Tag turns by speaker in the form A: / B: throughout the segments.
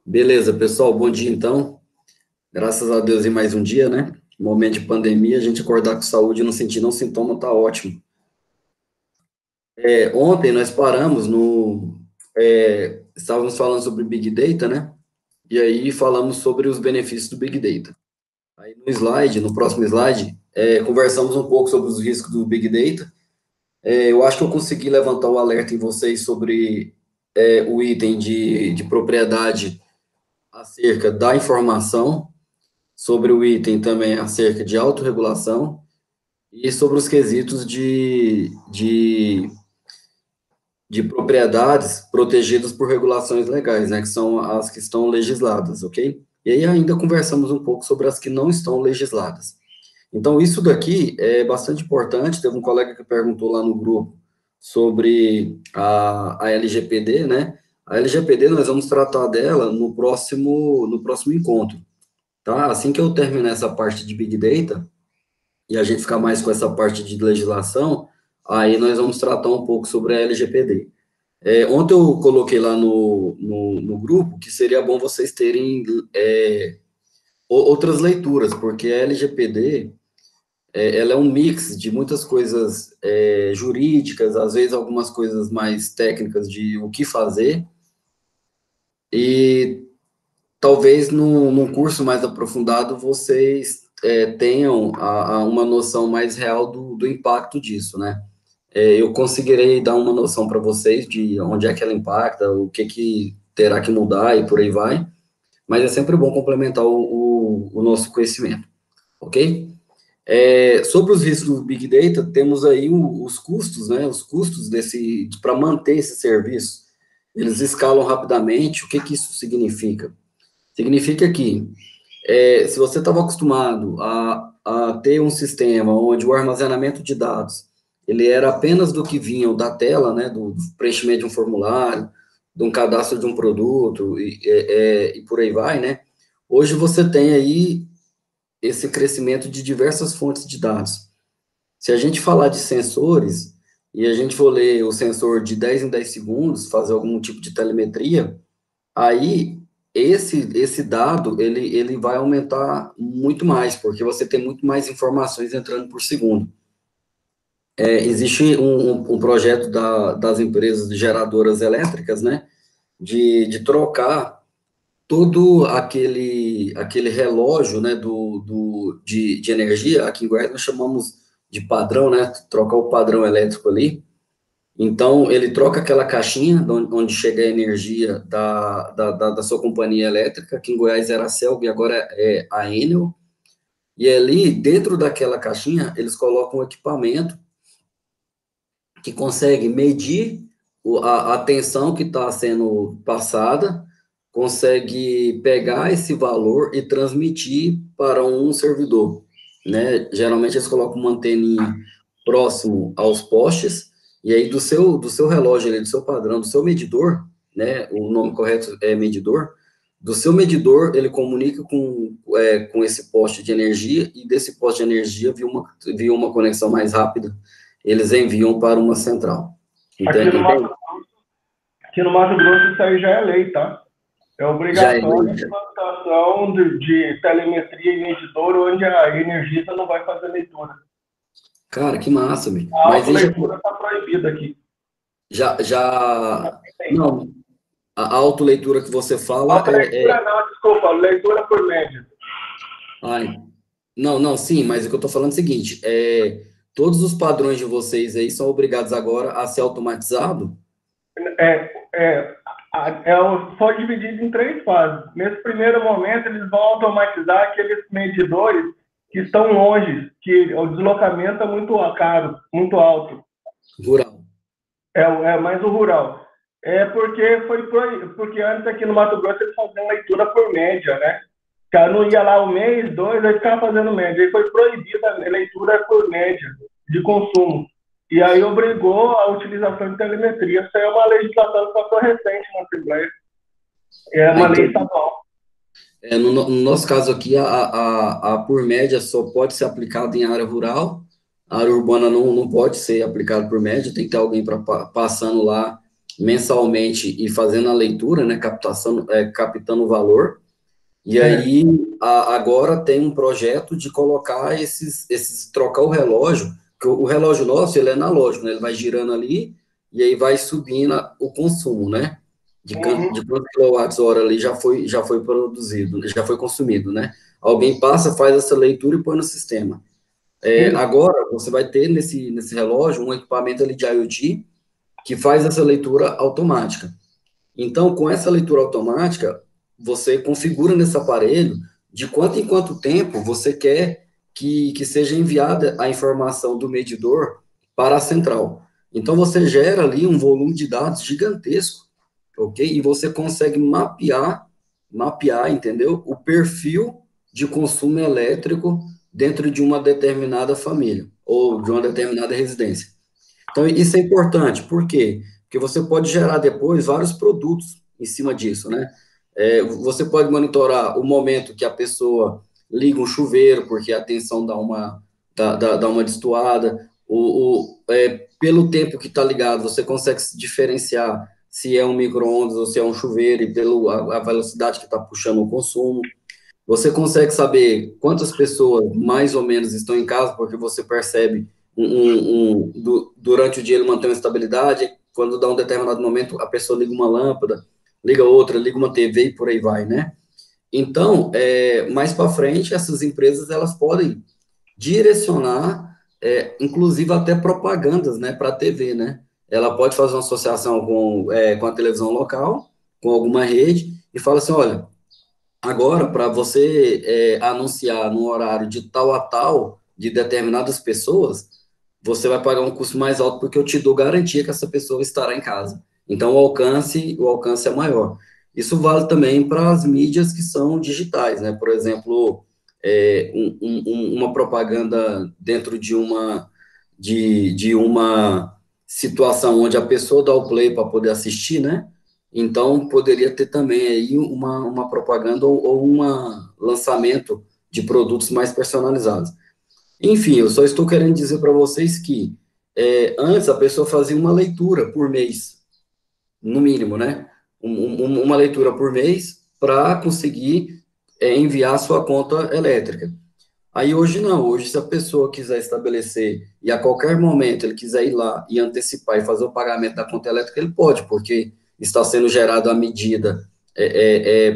A: Beleza, pessoal, bom dia então. Graças a Deus em mais um dia, né? Momento de pandemia, a gente acordar com saúde e não sentir nenhum sintoma tá ótimo. Ontem nós paramos estávamos falando sobre Big Data, né? E aí falamos sobre os benefícios do Big Data. Aí no próximo slide, conversamos um pouco sobre os riscos do Big Data. Eu acho que eu consegui levantar o alerta em vocês sobre o item de propriedade acerca da informação, sobre o item também acerca de autorregulação e sobre os quesitos de propriedades protegidas por regulações legais, né, que são as que estão legisladas, ok? E aí ainda conversamos um pouco sobre as que não estão legisladas. Então, isso daqui é bastante importante. Teve um colega que perguntou lá no grupo sobre a LGPD, né? A LGPD, nós vamos tratar dela no próximo encontro, tá? Assim que eu terminar essa parte de Big Data, e a gente ficar mais com essa parte de legislação, aí nós vamos tratar um pouco sobre a LGPD. Ontem eu coloquei lá no grupo que seria bom vocês terem outras leituras, porque a LGPD, ela é um mix de muitas coisas jurídicas, às vezes algumas coisas mais técnicas de o que fazer, e talvez num curso mais aprofundado vocês tenham uma noção mais real do impacto disso, né? Eu conseguirei dar uma noção para vocês de onde é que ela impacta, o que que terá que mudar e por aí vai, mas é sempre bom complementar o nosso conhecimento, ok? Sobre os riscos do Big Data, temos aí os custos, né? Os custos para manter esse serviço, eles escalam rapidamente. O que que isso significa? Significa que se você estava acostumado a ter um sistema onde o armazenamento de dados ele era apenas do que vinha da tela, né, do preenchimento de um formulário, de um cadastro de um produto e por aí vai, né? Hoje você tem aí esse crescimento de diversas fontes de dados. Se a gente falar de sensores e a gente for ler o sensor de 10 em 10 segundos, fazer algum tipo de telemetria, aí esse dado ele vai aumentar muito mais, porque você tem muito mais informações entrando por segundo. Existe um projeto das empresas geradoras elétricas, né, de trocar todo aquele relógio, né, de energia. Aqui em Goiás nós chamamos de padrão, né, trocar o padrão elétrico ali. Então, ele troca aquela caixinha onde chega a energia da sua companhia elétrica, que em Goiás era a Celg e agora é a Enel, e ali, dentro daquela caixinha, eles colocam um equipamento que consegue medir a tensão que está sendo passada, consegue pegar esse valor e transmitir para um servidor, né? Geralmente eles colocam uma anteninha próximo aos postes, e aí do seu relógio, ali, do seu padrão, do seu medidor, né? O nome correto é medidor. Do seu medidor, ele comunica com esse poste de energia, e desse poste de energia, via uma conexão mais rápida, eles enviam para uma central.
B: Aqui no
A: Entende?
B: aqui no Mato Grosso isso aí já é lei, tá? É
A: Já é,
B: obrigatório a implantação de telemetria e medidor onde a Energisa não vai fazer leitura.
A: cara, que massa, meu.
B: A
A: Mas aí
B: autoleitura está proibida aqui.
A: não, a autoleitura que você fala
B: Autoleitura não, desculpa, leitura por média.
A: ai, não, não, sim, mas o que eu tô falando é o seguinte, todos os padrões de vocês aí são obrigados agora a ser automatizado?
B: É, é, só dividido em três fases. Nesse primeiro momento, eles vão automatizar aqueles medidores que estão longe, que o deslocamento é muito caro, muito alto.
A: Rural.
B: É mais o rural. Porque antes aqui no Mato Grosso eles faziam leitura por média, né? O cara não ia lá um mês, dois, aí ficava fazendo média. Aí foi proibida a leitura por média de consumo. E aí obrigou a utilização de telemetria. Isso aí é uma legislação que passou recente na Assembleia. É uma lei
A: Então,
B: estadual.
A: no nosso caso aqui, a por média só pode ser aplicada em área rural, a área urbana não pode ser aplicada por média, tem que ter alguém passando lá mensalmente e fazendo a leitura, né, captando o valor. E aí, agora tem um projeto de colocar trocar o relógio, que o relógio nosso, ele é analógico, né? Ele vai girando ali, e aí vai subindo o consumo, né? De quantos quilowatts-hora ali já foi produzido, já foi consumido, né? Alguém passa, faz essa leitura e põe no sistema. Agora, você vai ter nesse relógio um equipamento ali de IoT que faz essa leitura automática. Então, com essa leitura automática, você configura nesse aparelho de quanto em quanto tempo você quer que seja enviada a informação do medidor para a central. Então, você gera ali um volume de dados gigantesco, ok? E você consegue mapear, entendeu? O perfil de consumo elétrico dentro de uma determinada família ou de uma determinada residência. Então, isso é importante, por quê? Porque você pode gerar depois vários produtos em cima disso, né? Você pode monitorar o momento que a pessoa liga um chuveiro, porque a tensão dá uma destoada, pelo tempo que está ligado, você consegue diferenciar se é um micro-ondas ou se é um chuveiro, e pela a velocidade que está puxando o consumo. Você consegue saber quantas pessoas mais ou menos estão em casa, porque você percebe durante o dia ele mantém uma estabilidade, quando dá um determinado momento a pessoa liga uma lâmpada, liga outra, liga uma TV e por aí vai, né? Então, mais para frente, essas empresas elas podem direcionar, inclusive até propagandas, né, para a TV, né? Ela pode fazer uma associação com a televisão local, com alguma rede, e fala assim, olha, agora, para você anunciar no horário de tal a tal de determinadas pessoas, você vai pagar um custo mais alto porque eu te dou garantia que essa pessoa estará em casa. Então, o alcance é maior. Isso vale também para as mídias que são digitais, né? Por exemplo, uma propaganda dentro de uma situação onde a pessoa dá o play para poder assistir, né? Então, poderia ter também aí uma propaganda ou um lançamento de produtos mais personalizados. Enfim, eu só estou querendo dizer para vocês que antes a pessoa fazia uma leitura por mês, no mínimo, né? Uma leitura por mês para conseguir enviar a sua conta elétrica. Aí hoje não, hoje se a pessoa quiser estabelecer e a qualquer momento ele quiser ir lá e antecipar e fazer o pagamento da conta elétrica, ele pode, porque está sendo gerado a medida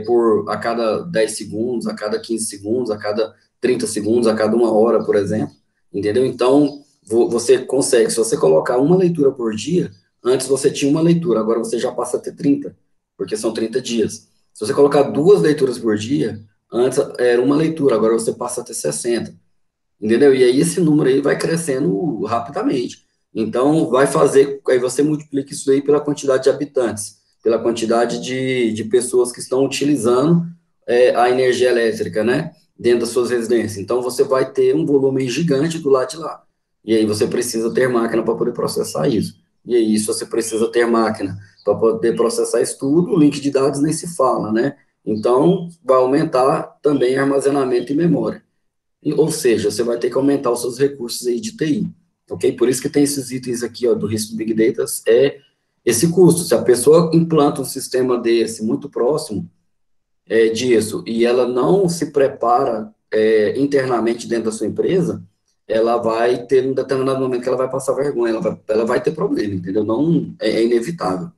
A: por a cada 10 segundos, a cada 15 segundos, a cada 30 segundos, a cada uma hora, por exemplo, entendeu? Então, você consegue, se você colocar uma leitura por dia, antes você tinha uma leitura, agora você já passa a ter 30, porque são 30 dias. Se você colocar duas leituras por dia, antes era uma leitura, agora você passa a ter 60, entendeu? E aí esse número aí vai crescendo rapidamente. Então, vai fazer, aí você multiplica isso aí pela quantidade de habitantes, pela quantidade de pessoas que estão utilizando a energia elétrica, né, dentro das suas residências. Então, você vai ter um volume gigante do lado de lá. E aí você precisa ter máquina para poder processar isso. E aí, isso você precisa ter máquina para poder processar isso tudo, o link de dados nem se fala, né? Então, vai aumentar também armazenamento e memória. Ou seja, você vai ter que aumentar os seus recursos aí de TI, ok? Por isso que tem esses itens aqui, ó, do risco do Big Data, esse custo. Se a pessoa implanta um sistema desse muito próximo disso, e ela não se prepara internamente dentro da sua empresa, ela vai ter um determinado momento que ela vai passar vergonha, ela vai ter problema, entendeu? Não, é inevitável,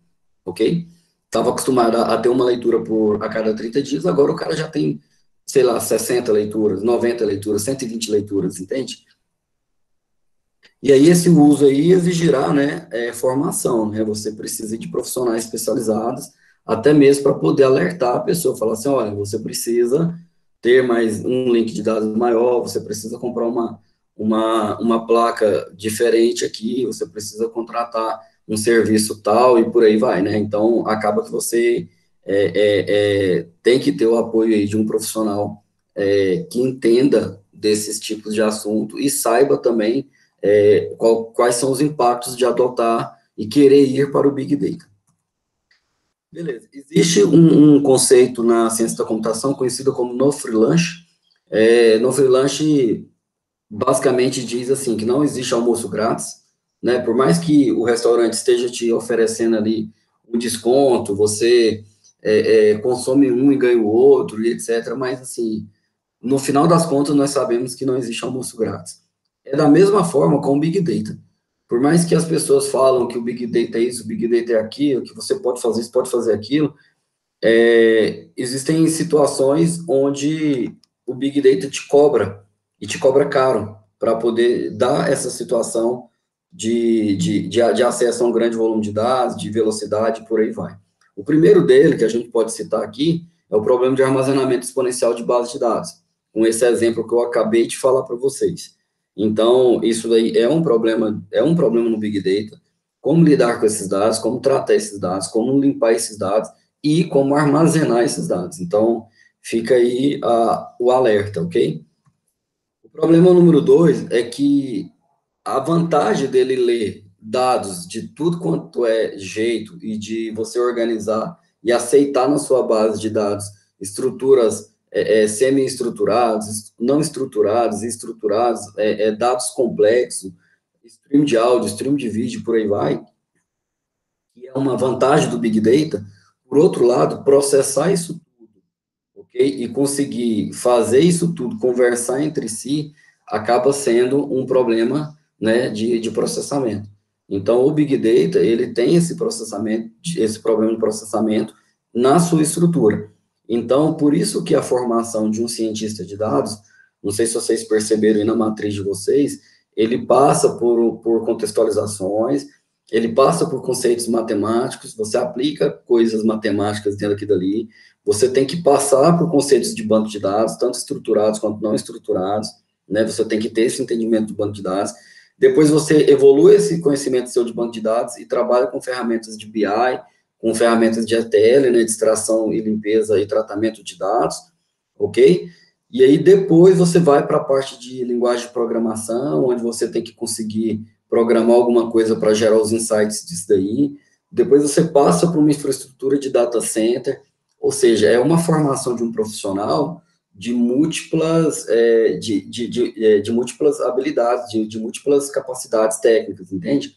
A: ok? Estava acostumado a ter uma leitura a cada 30 dias, agora o cara já tem, sei lá, 60 leituras, 90 leituras, 120 leituras, entende? E aí esse uso aí exigirá, né, formação, né? Você precisa de profissionais especializados, até mesmo para poder alertar a pessoa, falar assim, olha, você precisa ter mais um link de dados maior, você precisa comprar uma placa diferente aqui, você precisa contratar um serviço tal e por aí vai, né? Então, acaba que você tem que ter o apoio aí de um profissional que entenda desses tipos de assunto e saiba também quais são os impactos de adotar e querer ir para o Big Data. Beleza. Existe um conceito na ciência da computação conhecido como no free lunch. No free lunch, basicamente diz assim, que não existe almoço grátis, né? Por mais que o restaurante esteja te oferecendo ali um desconto, você consome um e ganha o outro, e etc. Mas, assim, no final das contas, nós sabemos que não existe almoço grátis. É da mesma forma com o Big Data. Por mais que as pessoas falam que o Big Data é isso, o Big Data é aquilo, que você pode fazer isso, pode fazer aquilo, existem situações onde o Big Data te cobra, e te cobra caro, para poder dar essa situação de acesso a um grande volume de dados, de velocidade, por aí vai. O primeiro dele, que a gente pode citar aqui, é o problema de armazenamento exponencial de base de dados, com esse exemplo que eu acabei de falar para vocês. Então, isso daí é um problema no Big Data, como lidar com esses dados, como tratar esses dados, como limpar esses dados, e como armazenar esses dados. Então, fica aí o alerta, ok? O problema número 2 é que a vantagem dele ler dados de tudo quanto é jeito e de você organizar e aceitar na sua base de dados estruturas semi-estruturados, não estruturados, estruturados, dados complexos, stream de áudio, stream de vídeo, por aí vai, que é uma vantagem do Big Data. Por outro lado, processar isso, ok? E conseguir fazer isso tudo, conversar entre si, acaba sendo um problema, né, de processamento. Então, o Big Data, ele tem esse processamento, esse problema de processamento na sua estrutura. Então, por isso que a formação de um cientista de dados, não sei se vocês perceberam aí na matriz de vocês, ele passa por contextualizações, ele passa por conceitos matemáticos, você aplica coisas matemáticas dentro aqui dali, você tem que passar por conceitos de banco de dados, tanto estruturados quanto não estruturados, né? Você tem que ter esse entendimento do banco de dados. Depois você evolui esse conhecimento seu de banco de dados e trabalha com ferramentas de BI, com ferramentas de ETL, né? De extração e limpeza e tratamento de dados, ok? E aí depois você vai para a parte de linguagem de programação, onde você tem que conseguir programar alguma coisa para gerar os insights disso daí. Depois você passa por uma infraestrutura de data center, ou seja, é uma formação de um profissional de múltiplas, de múltiplas habilidades, de múltiplas capacidades técnicas, entende?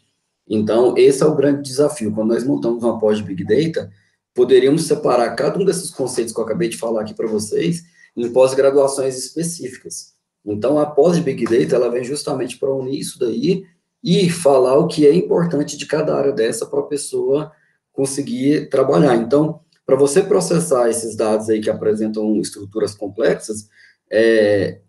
A: Então, esse é o grande desafio. Quando nós montamos uma pós de Big Data, poderíamos separar cada um desses conceitos que eu acabei de falar aqui para vocês em pós-graduações específicas. Então, a pós de Big Data, ela vem justamente para unir isso daí e falar o que é importante de cada área dessa para a pessoa conseguir trabalhar. Então, para você processar esses dados aí que apresentam estruturas complexas,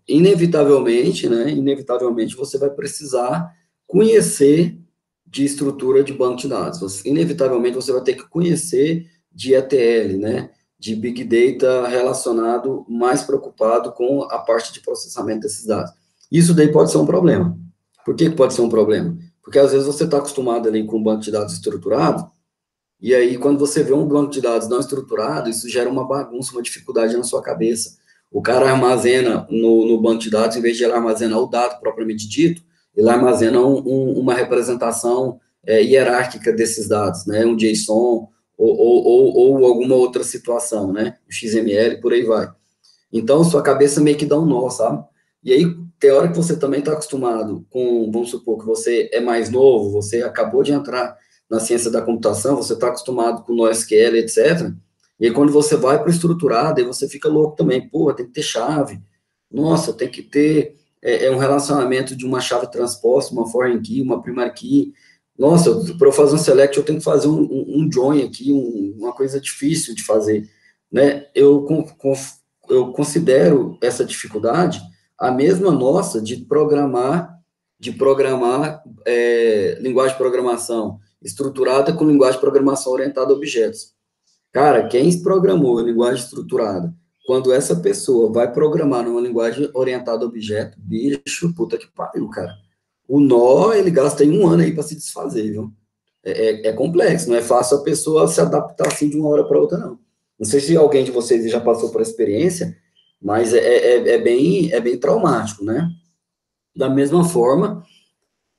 A: inevitavelmente, né, inevitavelmente você vai precisar conhecer de estrutura de banco de dados. Inevitavelmente você vai ter que conhecer de ETL, né, de Big Data relacionado, mais preocupado com a parte de processamento desses dados. Isso daí pode ser um problema. Por que pode ser um problema? Porque às vezes você está acostumado ali com um banco de dados estruturado, e aí, quando você vê um banco de dados não estruturado, isso gera uma bagunça, uma dificuldade na sua cabeça. O cara armazena no banco de dados, em vez de ele armazenar o dado propriamente dito, ele armazena uma representação hierárquica desses dados, né? Um JSON ou alguma outra situação, né? O XML, por aí vai. Então, sua cabeça meio que dá um nó, sabe? E aí, tem hora que você também está acostumado com, vamos supor que você é mais novo, você acabou de entrar na ciência da computação, você está acostumado com NoSQL, etc. E aí, quando você vai para o estruturado, aí você fica louco também. Pô, tem que ter chave. Nossa, tem que ter um relacionamento de uma chave transposta, uma foreign key, uma primary key. Nossa, para eu fazer um select, eu tenho que fazer um join aqui, uma coisa difícil de fazer. Né? Eu considero essa dificuldade a mesma nossa de programar linguagem de programação estruturada com linguagem de programação orientada a objetos. Cara, quem programou linguagem estruturada, quando essa pessoa vai programar numa linguagem orientada a objeto, bicho, puta que pariu, cara. O nó, ele gasta aí 1 ano aí para se desfazer, viu? É complexo, não é fácil a pessoa se adaptar assim de uma hora para outra, não. Não sei se alguém de vocês já passou por experiência, mas é bem traumático, né? Da mesma forma,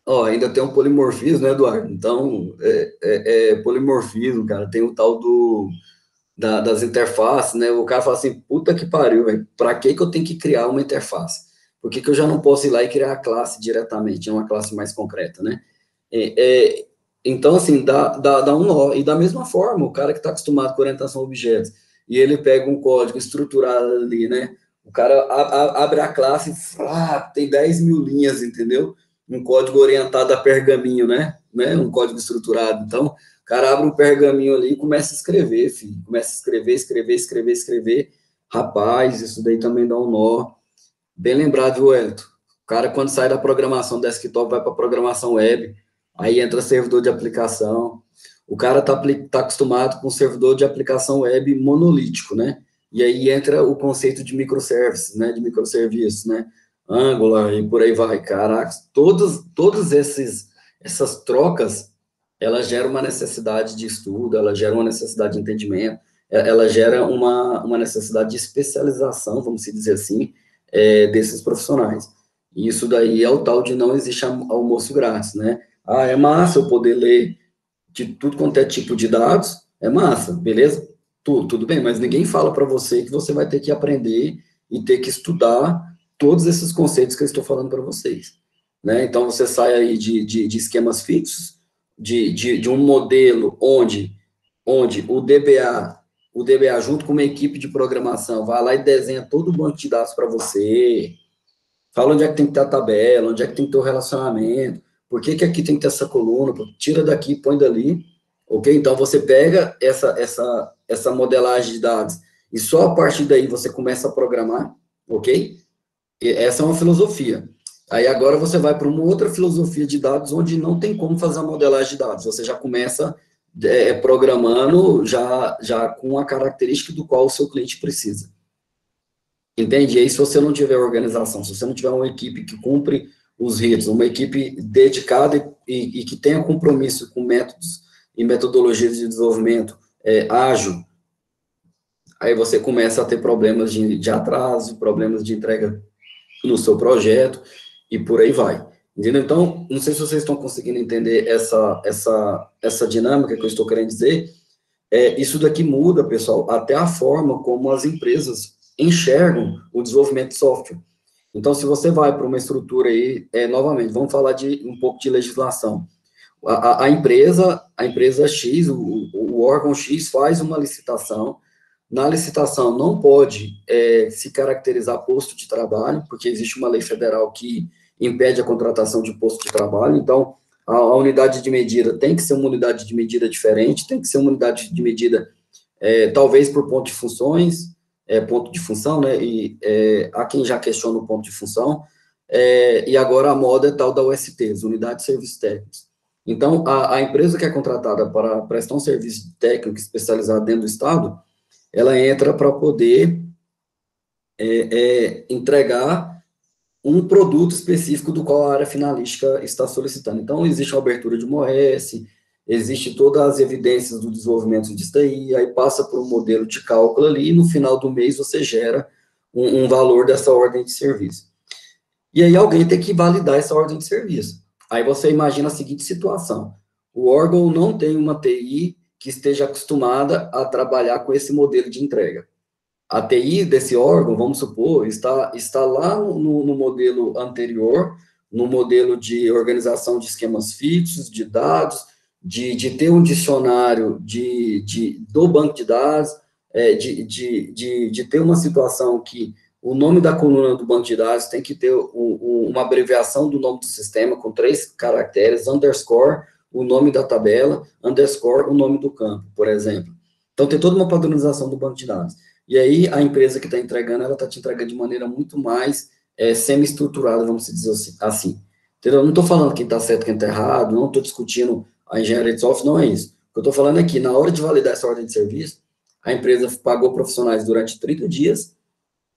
A: ó, ainda tem um polimorfismo, né, Eduardo? Então, polimorfismo, cara, tem o tal das interfaces, né? O cara fala assim, puta que pariu, velho, pra que eu tenho que criar uma interface? Por que eu já não posso ir lá e criar a classe diretamente, uma classe mais concreta, né? Então, assim, dá um nó. E da mesma forma, o cara que está acostumado com orientação a objetos, e ele pega um código estruturado ali, né? O cara abre a classe e tem 10 mil linhas, entendeu? Um código orientado a pergaminho, né? Um código estruturado. Então, o cara abre um pergaminho ali e começa a escrever, filho. Começa a escrever. Rapaz, isso daí também dá um nó. Bem lembrado, viu, Elton? O cara, quando sai da programação desktop, vai para programação web, aí entra servidor de aplicação. O cara tá acostumado com servidor de aplicação web monolítico, né? E aí entra o conceito de microservices, né? De microserviços, né? Angular e por aí vai. Caraca, todos essas trocas, elas geram uma necessidade de estudo, elas geram uma necessidade de entendimento, ela gera uma necessidade de especialização, vamos dizer assim, desses profissionais. E isso daí é o tal de não existe almoço grátis, né? Ah, é massa eu poder ler de tudo quanto é tipo de dados, é massa, beleza? Tudo bem, mas ninguém fala para você que você vai ter que aprender e ter que estudar todos esses conceitos que eu estou falando para vocês, né? Então, você sai aí de esquemas fixos, de um modelo onde o DBA, junto com uma equipe de programação, vai lá e desenha todo o banco de dados para você, fala onde é que tem que ter a tabela, onde é que tem que ter o relacionamento, por que que aqui tem que ter essa coluna, tira daqui, põe dali, ok? Então, você pega essa modelagem de dados e só a partir daí você começa a programar, ok? E essa é uma filosofia. Aí agora você vai para uma outra filosofia de dados onde não tem como fazer a modelagem de dados, você já começa programando já com a característica do qual o seu cliente precisa. Entende? E aí, se você não tiver organização, se você não tiver uma equipe que cumpre os ritos, uma equipe dedicada e que tenha compromisso com métodos e metodologias de desenvolvimento ágil, aí você começa a ter problemas de atraso, problemas de entrega no seu projeto e por aí vai. Entendeu? Então, não sei se vocês estão conseguindo entender essa dinâmica que eu estou querendo dizer. Isso daqui muda, pessoal, até a forma como as empresas enxergam o desenvolvimento de software. Então, se você vai para uma estrutura aí, novamente, vamos falar de um pouco de legislação. A empresa X, o órgão X faz uma licitação. Na licitação não pode se caracterizar posto de trabalho, porque existe uma lei federal que impede a contratação de posto de trabalho. Então, a unidade de medida tem que ser uma unidade de medida diferente, tem que ser uma unidade de medida, talvez por ponto de funções, ponto de função, né, e há quem já questiona o ponto de função, e agora a moda é tal da UST, Unidade de Serviços Técnicos. Então, a empresa que é contratada para prestar um serviço técnico especializado dentro do Estado, ela entra para poder entregar um produto específico do qual a área finalística está solicitando. Então, existe a abertura de uma OS, existe todas as evidências do desenvolvimento disso daí, aí passa por um modelo de cálculo ali, e no final do mês você gera um valor dessa ordem de serviço. E aí alguém tem que validar essa ordem de serviço. Aí você imagina a seguinte situação: o órgão não tem uma TI que esteja acostumada a trabalhar com esse modelo de entrega. A TI desse órgão, vamos supor, está lá no modelo anterior, no modelo de organização de esquemas fixos, de dados, de ter um dicionário do banco de dados, de ter uma situação que o nome da coluna do banco de dados tem que ter uma abreviação do nome do sistema com 3 caracteres, underscore, o nome da tabela, underscore, o nome do campo, por exemplo. Então, tem toda uma padronização do banco de dados. E aí, a empresa que está entregando, ela está te entregando de maneira muito mais semi-estruturada, vamos dizer assim. Entendeu? Não estou falando quem está certo, quem está errado, não estou discutindo a engenharia de software, não é isso. O que eu estou falando é que, na hora de validar essa ordem de serviço, a empresa pagou profissionais durante 30 dias,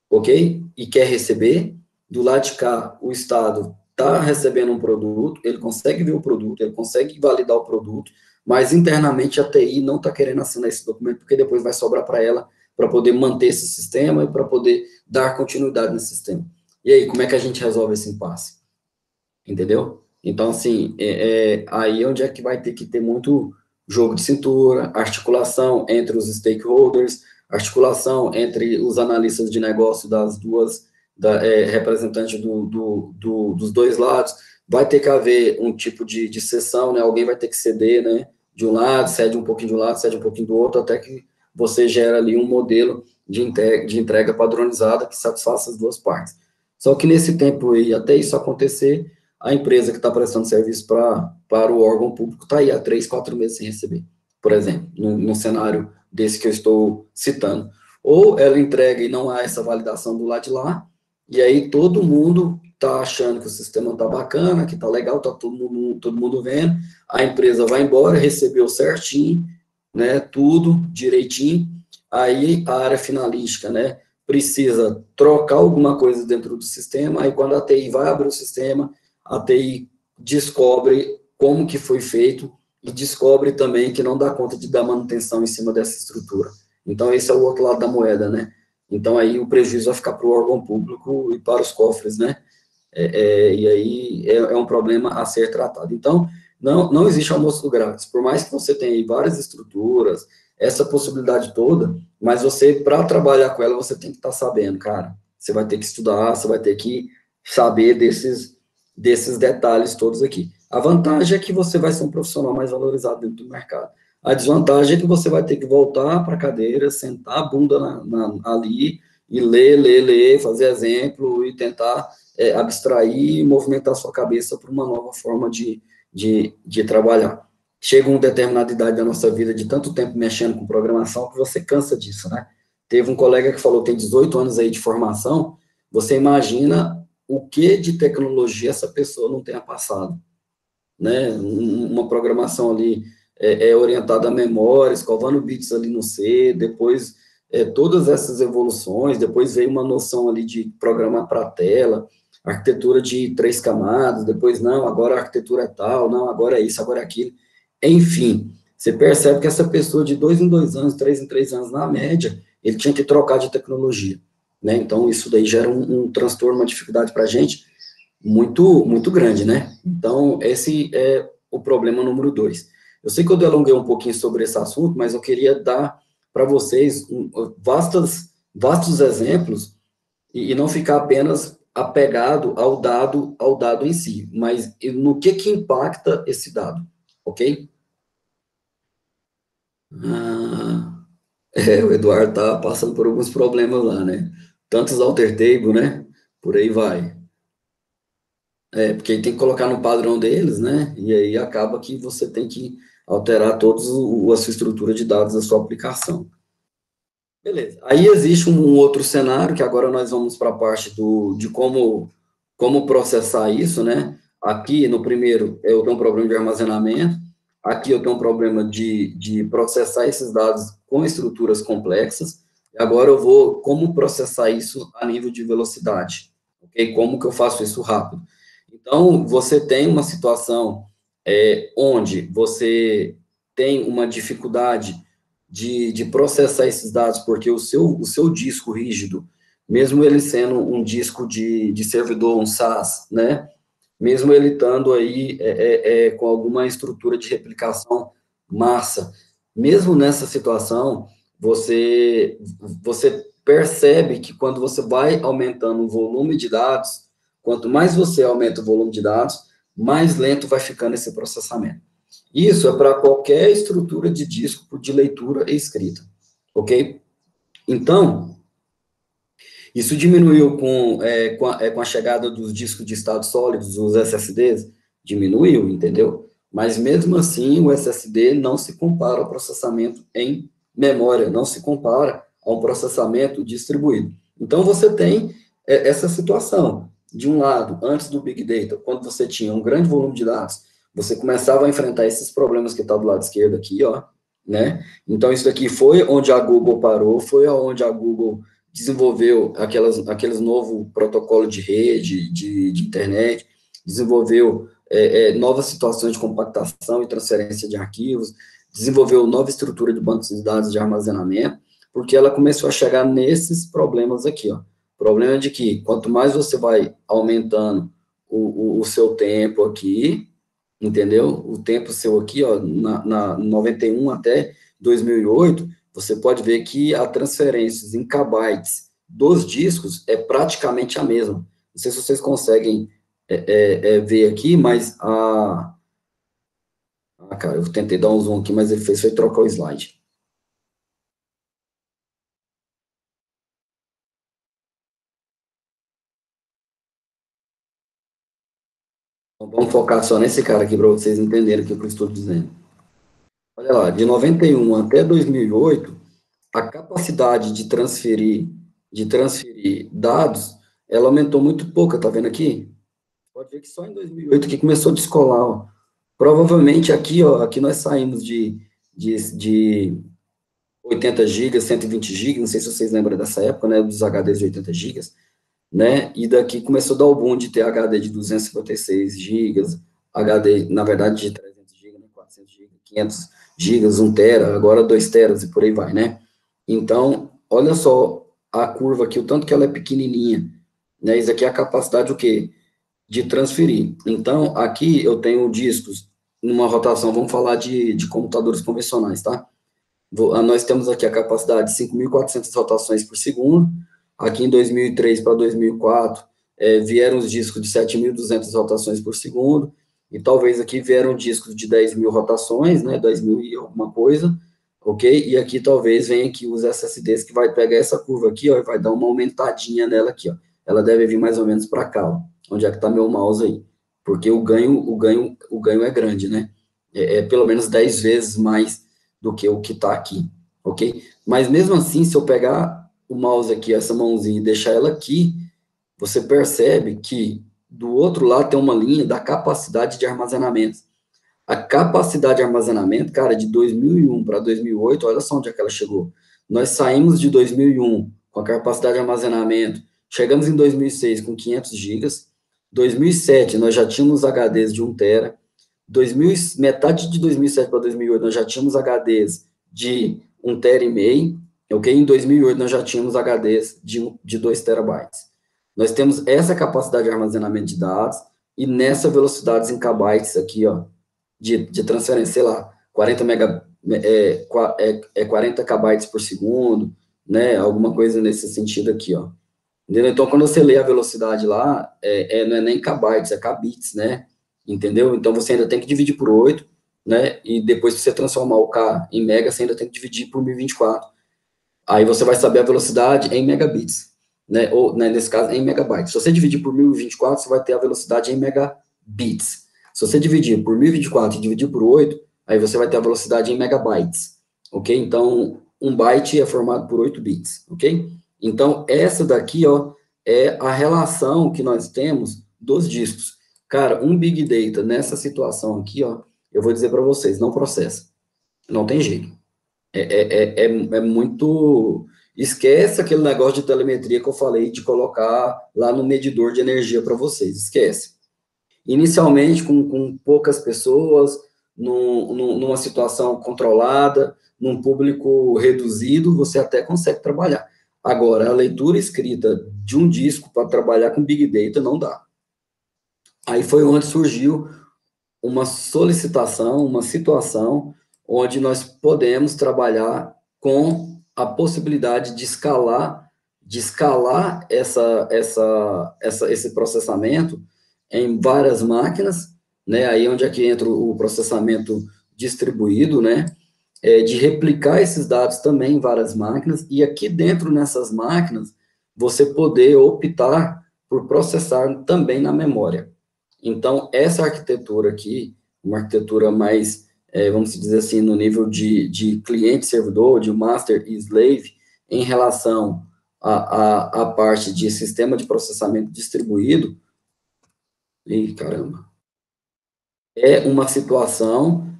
A: ok? E quer receber. Do lado de cá, o Estado está recebendo um produto, ele consegue ver o produto, ele consegue validar o produto, mas internamente a TI não está querendo assinar esse documento, porque depois vai sobrar para ela para poder manter esse sistema e para poder dar continuidade nesse sistema. E aí, como é que a gente resolve esse impasse? Entendeu? Então, assim, aí onde é que vai ter que ter muito jogo de cintura, articulação entre os stakeholders, articulação entre os analistas de negócio das duas representante dos dois lados, vai ter que haver um tipo de cessão, né? Alguém vai ter que ceder, né? De um lado, cede um pouquinho de um lado, cede um pouquinho do outro, até que você gera ali um modelo de entrega padronizada que satisfaça as duas partes. Só que nesse tempo aí, até isso acontecer, a empresa que está prestando serviço para o órgão público está aí há 3, 4 meses sem receber, por exemplo, num cenário desse que eu estou citando. Ou ela entrega e não há essa validação do lado de lá, e aí todo mundo está achando que o sistema está bacana, que está legal, está todo mundo vendo, a empresa vai embora, recebeu certinho, né, tudo direitinho, aí a área finalística, né, precisa trocar alguma coisa dentro do sistema, aí quando a TI vai abrir o sistema, a TI descobre como que foi feito e descobre também que não dá conta de dar manutenção em cima dessa estrutura. Então, esse é o outro lado da moeda, né? Então, aí o prejuízo vai ficar para o órgão público e para os cofres, né? E aí é um problema a ser tratado. Então, não existe almoço grátis. Por mais que você tenha aí várias estruturas, essa possibilidade toda, mas você, para trabalhar com ela, você tem que estar sabendo, cara. Você vai ter que estudar, você vai ter que saber desses detalhes todos aqui. A vantagem é que você vai ser um profissional mais valorizado dentro do mercado. A desvantagem é que você vai ter que voltar para a cadeira, sentar a bunda ali e ler, fazer exemplo e tentar abstrair e movimentar sua cabeça para uma nova forma de trabalhar. Chega uma determinada idade da nossa vida, de tanto tempo mexendo com programação, que você cansa disso, né? Teve um colega que falou, tem 18 anos aí de formação, você imagina o que de tecnologia essa pessoa não tenha passado, né? Uma programação ali orientada a memória, escovando bits ali no C, depois todas essas evoluções, depois veio uma noção ali de programar para tela, arquitetura de 3 camadas, depois não, agora a arquitetura é tal, não, agora é isso, agora é aquilo. Enfim, você percebe que essa pessoa de 2 em 2 anos, 3 em 3 anos, na média, ele tinha que trocar de tecnologia, né? Então, isso daí gera um transtorno, uma dificuldade para a gente muito, muito grande, né? Então, esse é o problema número 2. Eu sei que eu delonguei um pouquinho sobre esse assunto, mas eu queria dar para vocês vastos exemplos e não ficar apenas apegado ao dado em si, mas no que impacta esse dado, ok? Ah, o Eduardo tá passando por alguns problemas lá, né? Tantos alter table, né? Por aí vai. Porque tem que colocar no padrão deles, né? E aí acaba que você tem que alterar toda a sua estrutura de dados da sua aplicação. Beleza. Aí existe um outro cenário, que agora nós vamos para a parte de como processar isso, né? Aqui, no primeiro, eu tenho um problema de armazenamento, aqui eu tenho um problema de processar esses dados com estruturas complexas, e agora eu vou como processar isso a nível de velocidade, ok? Como que eu faço isso rápido? Então, você tem uma situação onde você tem uma dificuldade de processar esses dados, porque o seu disco rígido, mesmo ele sendo um disco de servidor, um SAS, né, mesmo ele estando aí com alguma estrutura de replicação massa, mesmo nessa situação, você percebe que quando você vai aumentando o volume de dados, quanto mais você aumenta o volume de dados, mais lento vai ficando esse processamento. Isso é para qualquer estrutura de disco de leitura e escrita, ok? Então, isso diminuiu com a chegada dos discos de estado sólidos, os SSDs, diminuiu, entendeu? Mas mesmo assim, o SSD não se compara ao processamento em memória, não se compara a um processamento distribuído. Então, você tem essa situação. De um lado, antes do Big Data, quando você tinha um grande volume de dados, você começava a enfrentar esses problemas que está do lado esquerdo aqui, ó, né? Então, isso daqui foi onde a Google parou, foi onde a Google desenvolveu aqueles novo protocolo de rede, de internet, desenvolveu novas situações de compactação e transferência de arquivos, desenvolveu nova estrutura de bancos de dados de armazenamento, porque ela começou a chegar nesses problemas aqui, ó. Problema de que, quanto mais você vai aumentando o seu tempo aqui, entendeu? O tempo seu aqui, ó, na 91 até 2008, você pode ver que há transferências em kbytes dos discos é praticamente a mesma. Não sei se vocês conseguem ver aqui, mas cara, eu tentei dar um zoom aqui, mas ele foi trocar o slide. Então, vamos focar só nesse cara aqui para vocês entenderem o que eu estou dizendo. Olha lá, de 91 até 2008, a capacidade de transferir dados, ela aumentou muito pouco, tá vendo aqui? Pode ver que só em 2008 que começou a descolar, ó. Provavelmente aqui, ó, aqui nós saímos de 80 GB, 120 GB, não sei se vocês lembram dessa época, né, dos HDs de 80 GB, né, e daqui começou a dar o boom de ter HD de 256 GB, HD, na verdade, de 300 GB, né, 400 GB, 500 GB, 1 tera, agora 2 teras e por aí vai, né. Então, olha só a curva aqui, o tanto que ela é pequenininha, né, isso aqui é a capacidade, o quê? De transferir. Então, aqui eu tenho discos numa rotação, vamos falar de computadores convencionais, tá? Nós temos aqui a capacidade de 5.400 rotações por segundo. Aqui em 2003 para 2004, vieram os discos de 7.200 rotações por segundo, e talvez aqui vieram discos de 10.000 rotações, né, 10.000 e alguma coisa, ok? E aqui talvez venha aqui os SSDs, que vai pegar essa curva aqui, ó, e vai dar uma aumentadinha nela aqui, ó. Ela deve vir mais ou menos para cá, ó. Onde é que está meu mouse aí? Porque o ganho é grande, né? É pelo menos 10 vezes mais do que o que está aqui, ok? Mas mesmo assim, se eu pegar o mouse aqui, essa mãozinha, e deixar ela aqui, você percebe que do outro lado tem uma linha da capacidade de armazenamento. A capacidade de armazenamento, cara, de 2001 para 2008, olha só onde é que ela chegou. Nós saímos de 2001 com a capacidade de armazenamento, chegamos em 2006 com 500 gigas, 2007 nós já tínhamos HDs de 1 tera, metade de 2007 para 2008 nós já tínhamos HDs de 1 tera e meio, ok? Em 2008 nós já tínhamos HDs de 2 terabytes. Nós temos essa capacidade de armazenamento de dados e nessa velocidades em kbytes aqui, ó, de transferência, sei lá, 40 kbytes por segundo, né, alguma coisa nesse sentido aqui, ó. Entendeu? Então, quando você lê a velocidade lá, não é nem kbytes, é kbits, né? Entendeu? Então, você ainda tem que dividir por 8, né? E depois que você transformar o K em mega, você ainda tem que dividir por 1024. Aí você vai saber a velocidade em megabits, né? Ou, né, nesse caso, em megabytes. Se você dividir por 1024, você vai ter a velocidade em megabits. Se você dividir por 1024 e dividir por 8, aí você vai ter a velocidade em megabytes, ok? Então, um byte é formado por 8 bits, ok? Então, essa daqui, ó, é a relação que nós temos dos discos. Cara, um Big Data nessa situação aqui, ó, eu vou dizer para vocês, não processa. Não tem jeito. É muito... Esquece aquele negócio de telemetria que eu falei de colocar lá no medidor de energia para vocês. Esquece. Inicialmente, com poucas pessoas, numa situação controlada, num público reduzido, você até consegue trabalhar. Agora, a leitura escrita de um disco para trabalhar com Big Data não dá. Aí foi onde surgiu uma solicitação, uma situação onde nós podemos trabalhar com a possibilidade de escalar esse processamento em várias máquinas, né? Aí onde é que entra o processamento distribuído, né? De replicar esses dados também em várias máquinas, e aqui dentro nessas máquinas, você poder optar por processar também na memória. Então, essa arquitetura aqui, uma arquitetura mais, vamos dizer assim, no nível de cliente-servidor, de master e slave, em relação à parte de sistema de processamento distribuído, e caramba, é uma situação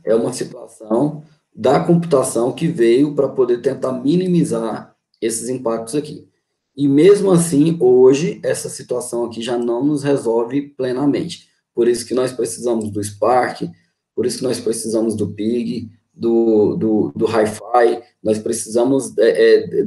A: da computação que veio para poder tentar minimizar esses impactos aqui. E mesmo assim, hoje, essa situação aqui já não nos resolve plenamente. Por isso que nós precisamos do Spark, por isso que nós precisamos do Pig, do Hi-Fi, nós precisamos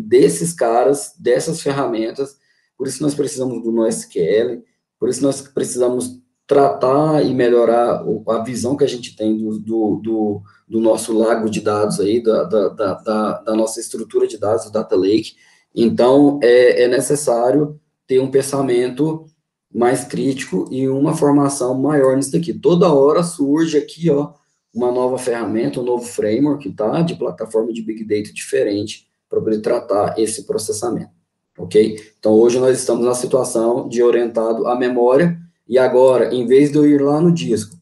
A: desses caras, dessas ferramentas, por isso nós precisamos do NoSQL, por isso nós precisamos tratar e melhorar a visão que a gente tem do nosso lago de dados aí, da nossa estrutura de dados, do Data Lake. Então, é necessário ter um pensamento mais crítico e uma formação maior nisso daqui. Toda hora surge aqui, ó, uma nova ferramenta, um novo framework, tá? De plataforma de Big Data diferente para poder tratar esse processamento, ok? Então, hoje nós estamos na situação de orientado à memória, e agora, em vez de eu ir lá no disco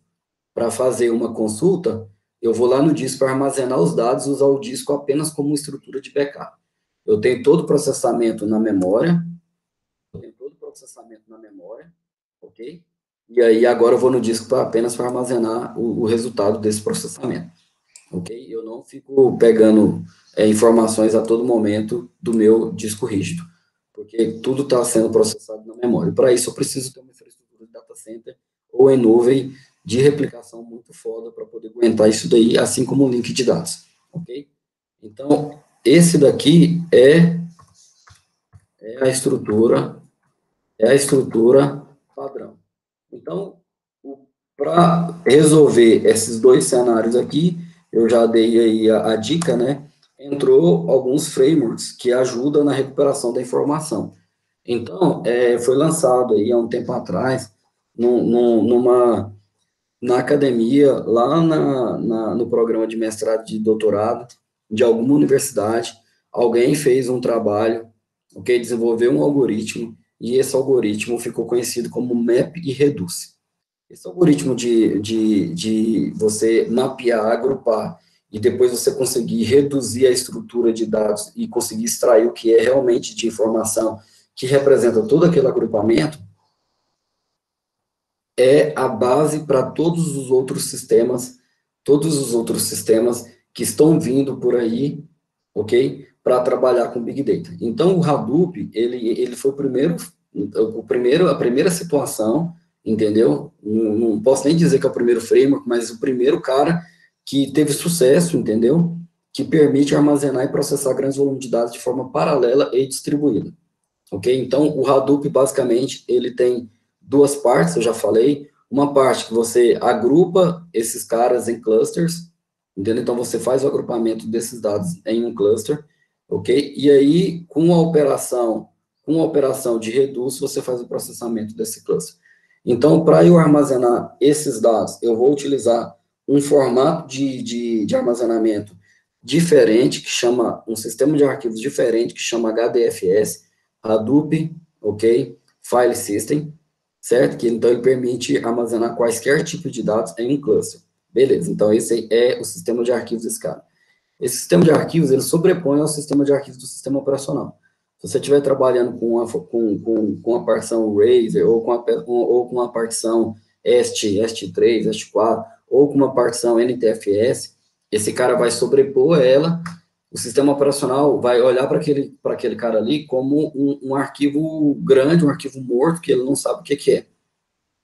A: para fazer uma consulta, eu vou lá no disco para armazenar os dados e usar o disco apenas como estrutura de backup. Eu tenho todo o processamento na memória, ok? E aí agora eu vou no disco apenas para armazenar o resultado desse processamento, ok? Eu não fico pegando informações a todo momento do meu disco rígido, porque tudo está sendo processado na memória. Para isso eu preciso ter uma infraestrutura de data center ou em nuvem de replicação muito foda para poder aguentar isso daí, assim como o link de dados, ok? Então, esse daqui é a estrutura padrão. Então, para resolver esses dois cenários aqui, eu já dei aí a dica, né? Entrou alguns frameworks que ajudam na recuperação da informação. Então, foi lançado aí há um tempo atrás, na academia, lá no programa de mestrado e de doutorado de alguma universidade, alguém fez um trabalho, ok? Desenvolveu um algoritmo, e esse algoritmo ficou conhecido como Map e Reduce. Esse algoritmo de você mapear, agrupar, e depois você conseguir reduzir a estrutura de dados e conseguir extrair o que é realmente de informação que representa todo aquele agrupamento, é a base para todos os outros sistemas que estão vindo por aí, ok? Para trabalhar com Big Data. Então, o Hadoop, ele foi a primeira situação, entendeu? Não posso nem dizer que é o primeiro framework, mas o primeiro cara que teve sucesso, entendeu? Que permite armazenar e processar grandes volumes de dados de forma paralela e distribuída, ok? Então, o Hadoop, basicamente, ele tem duas partes, eu já falei. Uma parte que você agrupa esses caras em clusters, entendeu? Então, você faz o agrupamento desses dados em um cluster, ok? E aí, com a operação de reduz, você faz o processamento desse cluster. Então, para eu armazenar esses dados, eu vou utilizar um formato de armazenamento diferente, que chama, um sistema de arquivos diferente, que chama HDFS, Hadoop, ok? File System, certo? Que então ele permite armazenar quaisquer tipos de dados em um cluster. Beleza, então esse é o sistema de arquivos desse cara. Esse sistema de arquivos, ele sobrepõe ao sistema de arquivos do sistema operacional. Se você estiver trabalhando com a partição Razer, ou com a partição EST3, EST4, ou com uma partição NTFS, esse cara vai sobrepor ela, o sistema operacional vai olhar para aquele cara ali como um arquivo grande, um arquivo morto, que ele não sabe o que é.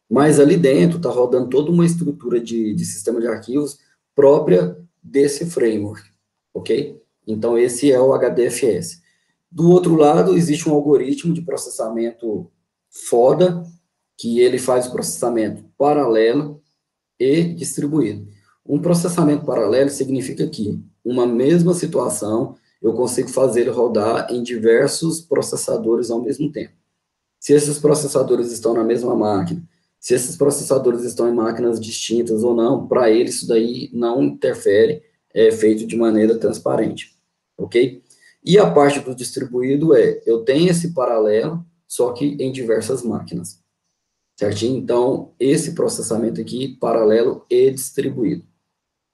A: Mas ali dentro está rodando toda uma estrutura de sistema de arquivos própria desse framework, ok? Então, esse é o HDFS. Do outro lado, existe um algoritmo de processamento foda, que ele faz o processamento paralelo e distribuído. Um processamento paralelo significa que uma mesma situação eu consigo fazer ele rodar em diversos processadores ao mesmo tempo. Se esses processadores estão na mesma máquina, se esses processadores estão em máquinas distintas ou não, para ele isso daí não interfere, é feito de maneira transparente, ok? E a parte do distribuído eu tenho esse paralelo, só que em diversas máquinas, certinho? Então, esse processamento aqui, paralelo e distribuído,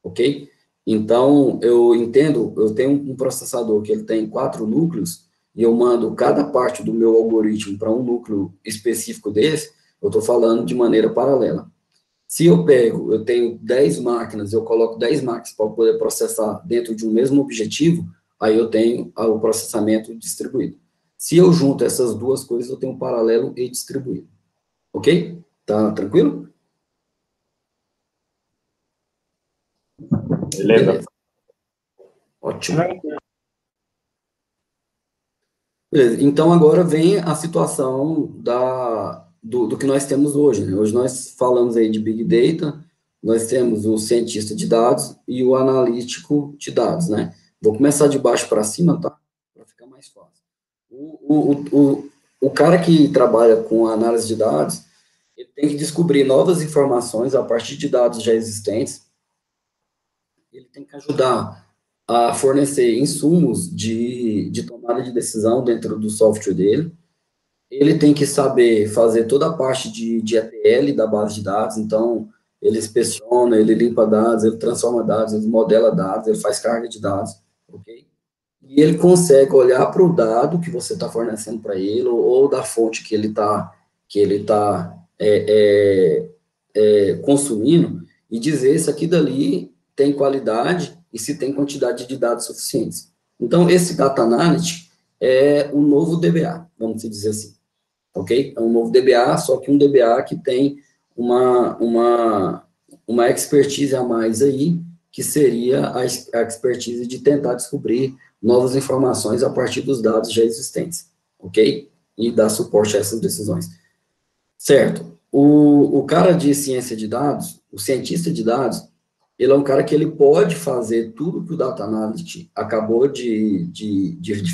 A: ok? Então, eu tenho um processador que ele tem 4 núcleos, e eu mando cada parte do meu algoritmo para um núcleo específico desse, eu estou falando de maneira paralela. Se eu tenho 10 máquinas, eu coloco 10 máquinas para poder processar dentro de um mesmo objetivo, aí eu tenho o processamento distribuído. Se eu junto essas duas coisas, eu tenho paralelo e distribuído. Ok? Tá tranquilo?
C: Beleza.
A: Ótimo. Beleza. Então, agora vem a situação do que nós temos hoje, né? Hoje nós falamos aí de Big Data, nós temos o cientista de dados e o analítico de dados, né? Vou começar de baixo para cima, tá? Para ficar mais fácil. O cara que trabalha com análise de dados, ele tem que descobrir novas informações a partir de dados já existentes, ele tem que ajudar a fornecer insumos de tomada de decisão dentro do software dele, ele tem que saber fazer toda a parte de ETL da base de dados, então ele inspeciona, ele limpa dados, ele transforma dados, ele modela dados, ele faz carga de dados, ok? E ele consegue olhar para o dado que você está fornecendo para ele, ou da fonte que ele está consumindo, e dizer se aqui dali tem qualidade e se tem quantidade de dados suficientes. Então, esse Data Analytics é o novo DBA, vamos dizer assim, ok? É um novo DBA, só que um DBA que tem uma expertise a mais aí, que seria a expertise de tentar descobrir novas informações a partir dos dados já existentes, ok? E dar suporte a essas decisões. Certo. O cara de ciência de dados, o cientista de dados, ele é um cara que ele pode fazer tudo que o Data Analyst acabou de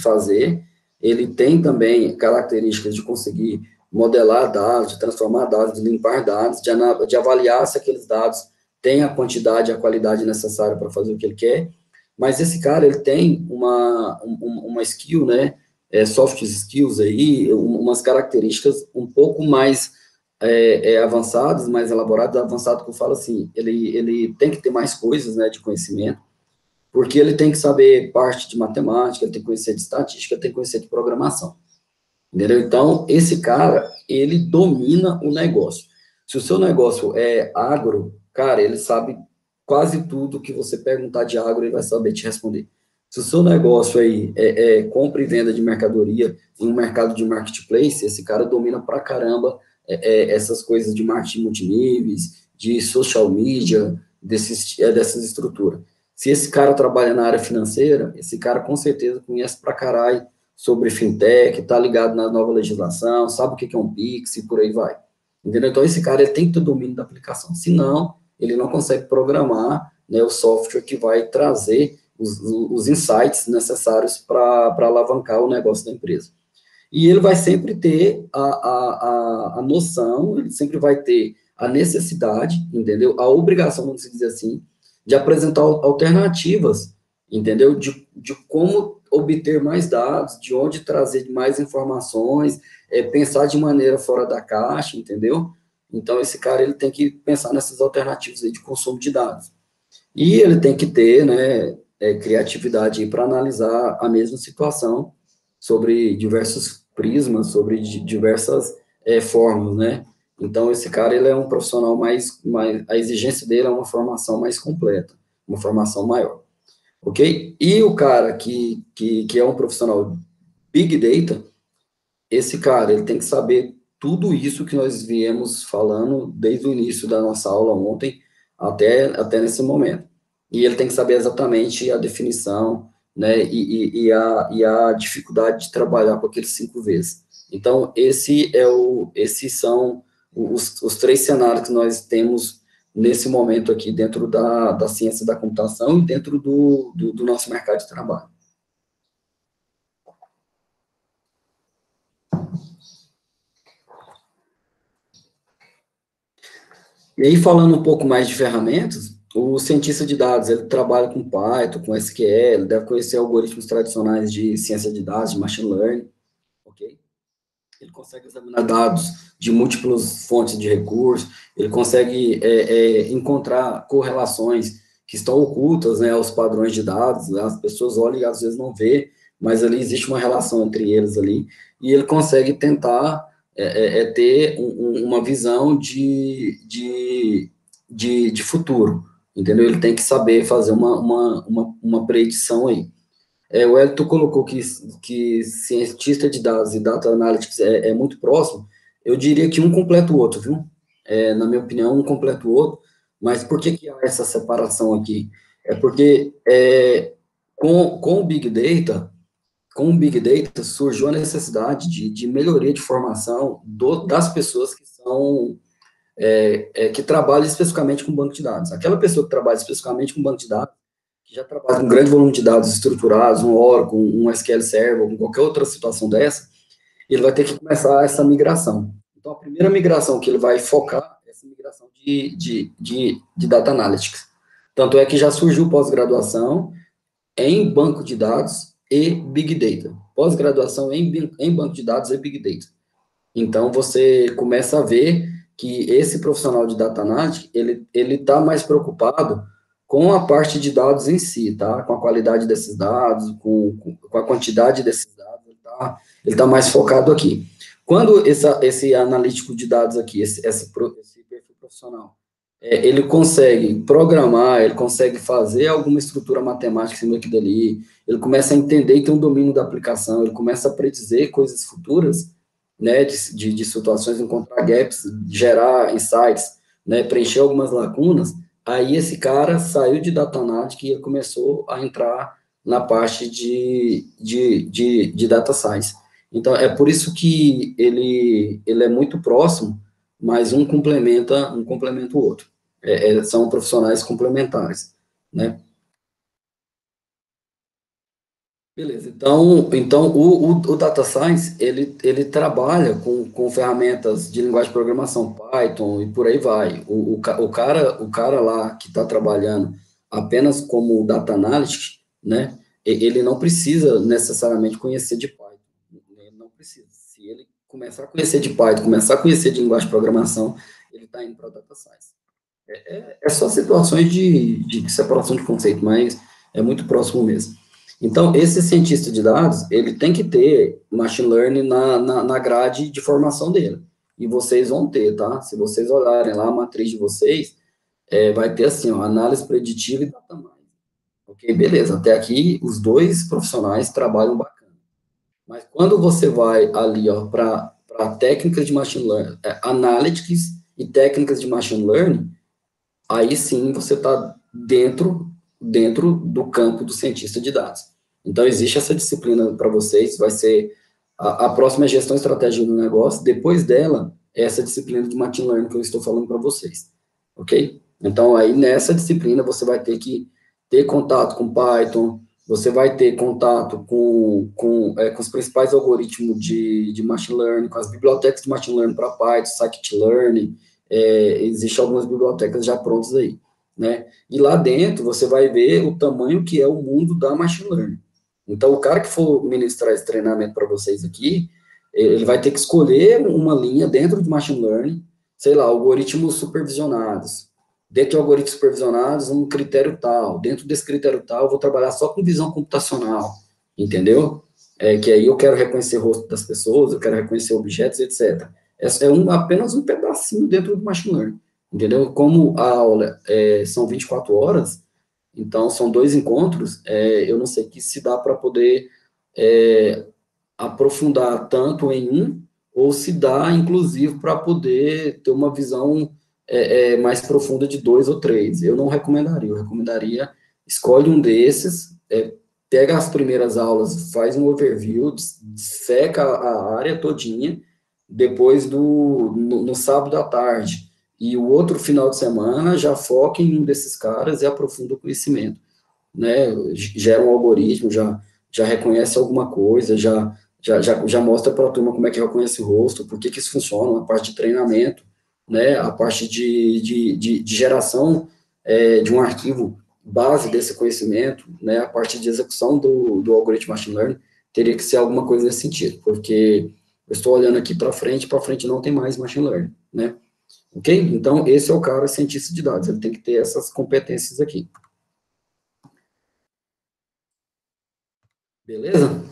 A: fazer, ele tem também características de conseguir modelar dados, de transformar dados, de limpar dados, de avaliar se aqueles dados têm a quantidade e a qualidade necessária para fazer o que ele quer, mas esse cara, ele tem uma skill, né, soft skills aí, umas características um pouco mais avançadas, mais elaboradas, avançado que eu falo assim, ele tem que ter mais coisas, né, de conhecimento, porque ele tem que saber parte de matemática, ele tem que conhecer de estatística, ele tem que conhecer de programação, entendeu? Então, esse cara, ele domina o negócio. Se o seu negócio é agro, cara, ele sabe quase tudo que você perguntar de agro, ele vai saber te responder. Se o seu negócio aí é compra e venda de mercadoria em um mercado de marketplace, esse cara domina pra caramba essas coisas de marketing multiníveis, de social media, dessas estruturas. Se esse cara trabalha na área financeira, esse cara com certeza conhece pra caralho sobre fintech, tá ligado na nova legislação, sabe o que é um Pix e por aí vai. Entendeu? Então, esse cara ele tem que ter domínio da aplicação, senão ele não consegue programar, né, o software que vai trazer os insights necessários para alavancar o negócio da empresa. E ele vai sempre ter a noção, ele sempre vai ter a necessidade, entendeu? A obrigação, vamos dizer assim, de apresentar alternativas, entendeu? De como obter mais dados, de onde trazer mais informações, pensar de maneira fora da caixa, entendeu? Então, esse cara, ele tem que pensar nessas alternativas aí de consumo de dados. E ele tem que ter, né, criatividade para analisar a mesma situação sobre diversos prismas, sobre diversas formas, né? Então, esse cara, ele é um profissional a exigência dele é uma formação mais completa, uma formação maior, ok? E o cara que é um profissional Big Data, esse cara, ele tem que saber tudo isso que nós viemos falando desde o início da nossa aula ontem até nesse momento. E ele tem que saber exatamente a definição, né, e a dificuldade de trabalhar com aqueles 5 Vs. Então, esses são os 3 cenários que nós temos nesse momento aqui dentro da ciência da computação e dentro do nosso mercado de trabalho. E aí, falando um pouco mais de ferramentas, o cientista de dados, ele trabalha com Python, com SQL, deve conhecer algoritmos tradicionais de ciência de dados, de machine learning, ok? Ele consegue examinar dados de múltiplas fontes de recursos, ele consegue encontrar correlações que estão ocultas, né, aos padrões de dados, né, as pessoas olham e às vezes não vê, mas ali existe uma relação entre eles ali, e ele consegue tentar ter uma visão de futuro, entendeu? Ele tem que saber fazer uma predição aí. O Elton colocou que cientista de dados e data analytics é muito próximo. Eu diria que um completa o outro, viu? Na minha opinião, um completa o outro. Mas por que há essa separação aqui? É porque com o Big Data surgiu a necessidade de melhoria de formação das pessoas que são que trabalham especificamente com banco de dados. Aquela pessoa que trabalha especificamente com banco de dados, que já trabalha com um grande volume de dados estruturados, um Oracle, um SQL Server, com qualquer outra situação dessa, ele vai ter que começar essa migração. Então, a primeira migração que ele vai focar é essa migração de Data Analytics. Tanto é que já surgiu pós-graduação em banco de dados e Big Data. Pós-graduação em banco de dados e Big Data. Então, você começa a ver que esse profissional de Data Analytics, ele está mais preocupado com a parte de dados em si, tá? Com a qualidade desses dados, com a quantidade desses dados, ele tá mais focado aqui. Quando esse analítico de dados aqui, esse perfil profissional, ele consegue programar, ele consegue fazer alguma estrutura matemática em cima daquilo ali, ele começa a entender e ter um domínio da aplicação, ele começa a predizer coisas futuras, né, de situações, encontrar gaps, gerar insights, né, preencher algumas lacunas, aí esse cara saiu de Data Analytics e começou a entrar na parte de Data Science. Então, é por isso que ele é muito próximo, mas um complementa o outro. São profissionais complementares, né? Beleza, então o Data Science, ele trabalha com ferramentas de linguagem de programação, Python e por aí vai. O cara lá que está trabalhando apenas como Data Analyst, né, ele não precisa necessariamente conhecer de Python, ele não precisa. Se ele começar a conhecer de Python, começar a conhecer de linguagem de programação, ele está indo para Data Science. É só situações de separação de conceito, mas é muito próximo mesmo. Então, esse cientista de dados, ele tem que ter machine learning na grade de formação dele. E vocês vão ter, tá? Se vocês olharem lá a matriz de vocês, vai ter assim, ó, análise preditiva e data mining. Ok, beleza. Até aqui, os dois profissionais trabalham bacana. Mas quando você vai ali, ó, para técnicas de machine learning, analytics e técnicas de machine learning, aí sim você está dentro do campo do cientista de dados. Então, existe essa disciplina para vocês, vai ser a próxima gestão estratégica do negócio, depois dela, é essa disciplina de machine learning que eu estou falando para vocês, ok? Então, aí nessa disciplina, você vai ter que ter contato com Python, você vai ter contato com os principais algoritmos de machine learning, com as bibliotecas de machine learning para Python, scikit-learn, existem algumas bibliotecas já prontas aí, né? E lá dentro você vai ver o tamanho que é o mundo da machine learning. Então, o cara que for ministrar esse treinamento para vocês aqui, ele vai ter que escolher uma linha dentro de machine learning, sei lá, algoritmos supervisionados. Dentro de algoritmos supervisionados, um critério tal. Dentro desse critério tal, eu vou trabalhar só com visão computacional, entendeu? Que aí eu quero reconhecer o rosto das pessoas, eu quero reconhecer objetos, etc. Apenas um pedacinho dentro do machine learning, entendeu? Como a aula são 24 horas, então são 2 encontros, eu não sei que se dá para poder aprofundar tanto em um, ou se dá, inclusive, para poder ter uma visão mais profunda de 2 ou 3. Eu não recomendaria, eu recomendaria, escolhe um desses, pega as primeiras aulas, faz um overview, seca a área todinha, depois no sábado à tarde, e o outro final de semana já foca em um desses caras e aprofunda o conhecimento, né, gera um algoritmo, já reconhece alguma coisa, já mostra para a turma como é que reconhece o rosto, por que isso funciona, a parte de treinamento, né, a parte de geração de um arquivo base desse conhecimento, né, a parte de execução do algoritmo machine learning, teria que ser alguma coisa nesse sentido, porque eu estou olhando aqui para frente não tem mais machine learning, né? Ok? Então, esse é o cara cientista de dados, ele tem que ter essas competências aqui. Beleza?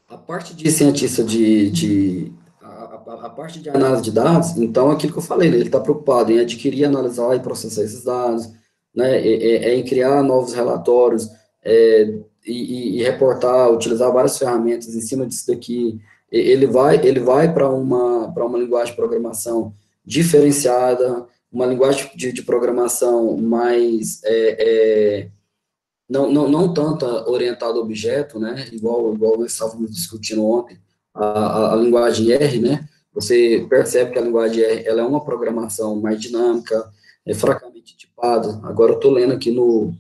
A: A parte de cientista a parte de análise de dados, então, aquilo que eu falei, né, ele está preocupado em adquirir, analisar e processar esses dados, né, em criar novos relatórios, e reportar, utilizar várias ferramentas em cima disso daqui. Ele vai para uma linguagem de programação diferenciada, uma linguagem de programação mais não tanto orientada ao objeto, né, igual nós estávamos discutindo ontem, a linguagem R, né, você percebe que a linguagem R, ela é uma programação mais dinâmica, fracamente tipada. Agora eu estou lendo aqui no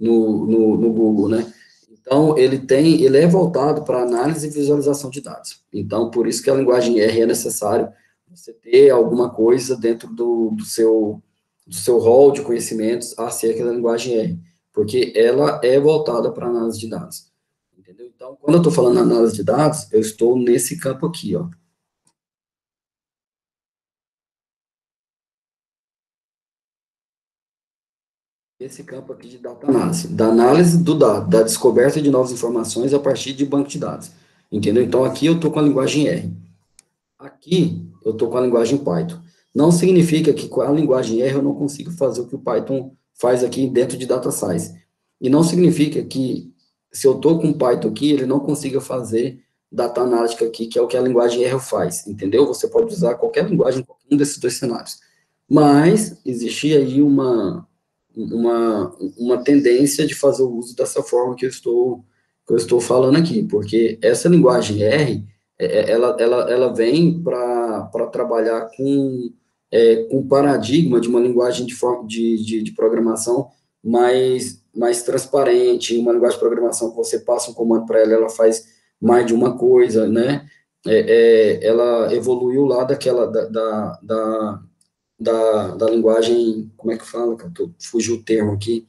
A: no Google, né? Então, ele é voltado para análise e visualização de dados. Então, por isso que a linguagem R é necessário você ter alguma coisa dentro do seu rol de conhecimentos acerca da linguagem R, porque ela é voltada para análise de dados. Entendeu? Então, quando eu estou falando análise de dados, eu estou nesse campo aqui, ó. Esse campo aqui de data análise, da análise do dado, da descoberta de novas informações a partir de banco de dados. Entendeu? Então, aqui eu estou com a linguagem R. Aqui, eu estou com a linguagem Python. Não significa que com a linguagem R eu não consigo fazer o que o Python faz aqui dentro de Data Science. E não significa que, se eu estou com Python aqui, ele não consiga fazer Data Analytics aqui, que é o que a linguagem R faz, entendeu? Você pode usar qualquer linguagem em qualquer um desses dois cenários. Mas, existia aí uma tendência de fazer o uso dessa forma que eu estou falando aqui, porque essa linguagem R, ela vem para trabalhar com paradigma de uma linguagem de programação mais transparente, uma linguagem de programação que você passa um comando para ela, ela faz mais de uma coisa, né? Ela evoluiu lá da linguagem, como é que fala, fugiu o termo aqui,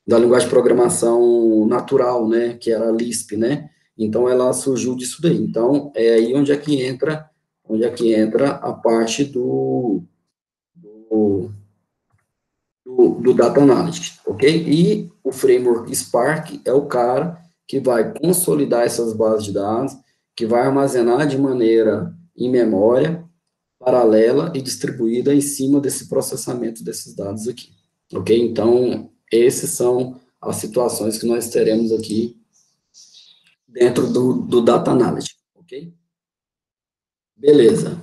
A: da linguagem de programação natural, né, que era a Lisp, né, então ela surgiu disso daí. Então, é aí onde é que entra a parte do Data Analytics, ok? E o framework Spark é o cara que vai consolidar essas bases de dados, que vai armazenar de maneira em memória, paralela e distribuída em cima desse processamento desses dados aqui, ok? Então, essas são as situações que nós teremos aqui dentro do Data Analytics, ok? Beleza.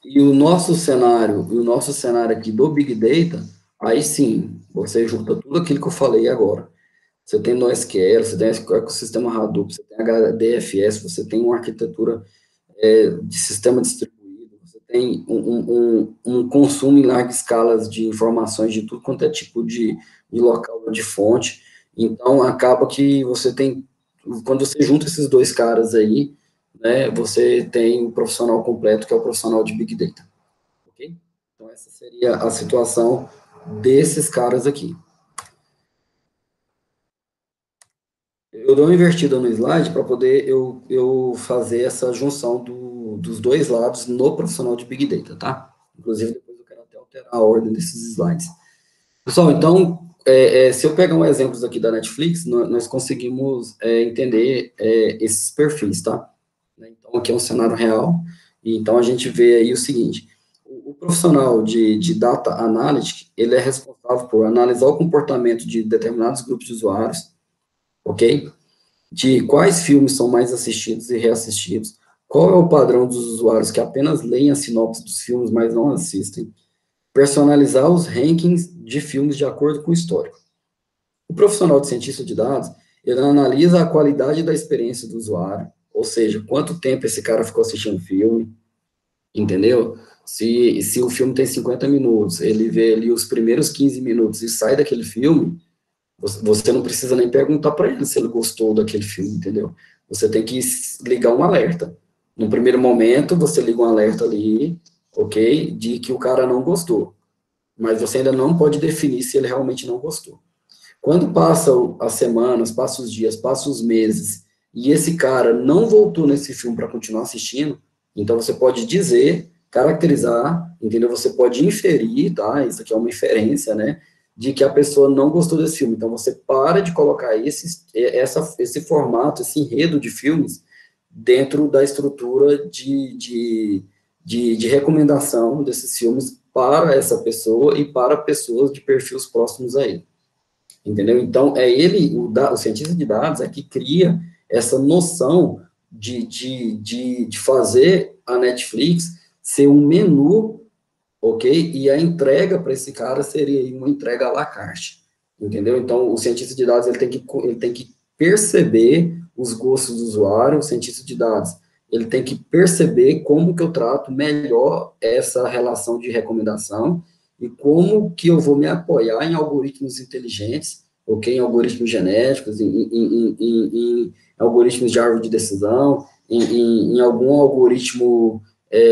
A: E o nosso cenário aqui do Big Data, aí sim, você junta tudo aquilo que eu falei agora. Você tem NoSQL, você tem o ecossistema Hadoop, você tem HDFS, você tem uma arquitetura de sistema distribuído, você tem um consumo em larga escala de informações de tudo quanto é tipo de local de fonte. Então, acaba que você tem, quando você junta esses dois caras aí, né, você tem um profissional completo, que é o profissional de Big Data. Ok? Então, essa seria a situação desses caras aqui. Eu dou uma invertida no slide para poder eu fazer essa junção dos dois lados no profissional de Big Data, tá? Inclusive, depois eu quero até alterar a ordem desses slides. Pessoal, então, se eu pegar um exemplo aqui da Netflix, nós conseguimos entender esses perfis, tá? Então, aqui é um cenário real, e então a gente vê aí o seguinte, o profissional de Data Analytics, ele é responsável por analisar o comportamento de determinados grupos de usuários, ok? De quais filmes são mais assistidos e reassistidos, qual é o padrão dos usuários que apenas leem a sinopse dos filmes, mas não assistem, personalizar os rankings de filmes de acordo com o histórico. O profissional de cientista de dados, ele analisa a qualidade da experiência do usuário, ou seja, quanto tempo esse cara ficou assistindo o filme, entendeu? Se o filme tem 50 minutos, ele vê ali os primeiros 15 minutos e sai daquele filme, você não precisa nem perguntar para ele se ele gostou daquele filme, entendeu? Você tem que ligar um alerta. No primeiro momento, você liga um alerta ali, ok? De que o cara não gostou. Mas você ainda não pode definir se ele realmente não gostou. Quando passa as semanas, passa os dias, passa os meses, e esse cara não voltou nesse filme para continuar assistindo, então você pode dizer, caracterizar, entendeu? Você pode inferir, tá? Isso aqui é uma inferência, né? De que a pessoa não gostou desse filme. Então você para de colocar esse formato, esse enredo de filmes dentro da estrutura de recomendação desses filmes para essa pessoa e para pessoas de perfis próximos a ele. Entendeu? Então, é ele, o cientista de dados, é que cria essa noção de fazer a Netflix ser um menu, ok? E a entrega para esse cara seria uma entrega à la carte, entendeu? Então, o cientista de dados, ele tem que perceber os gostos do usuário, o cientista de dados, ele tem que perceber como que eu trato melhor essa relação de recomendação e como que eu vou me apoiar em algoritmos inteligentes ok? Em algoritmos genéticos, em algoritmos de árvore de decisão, em algum algoritmo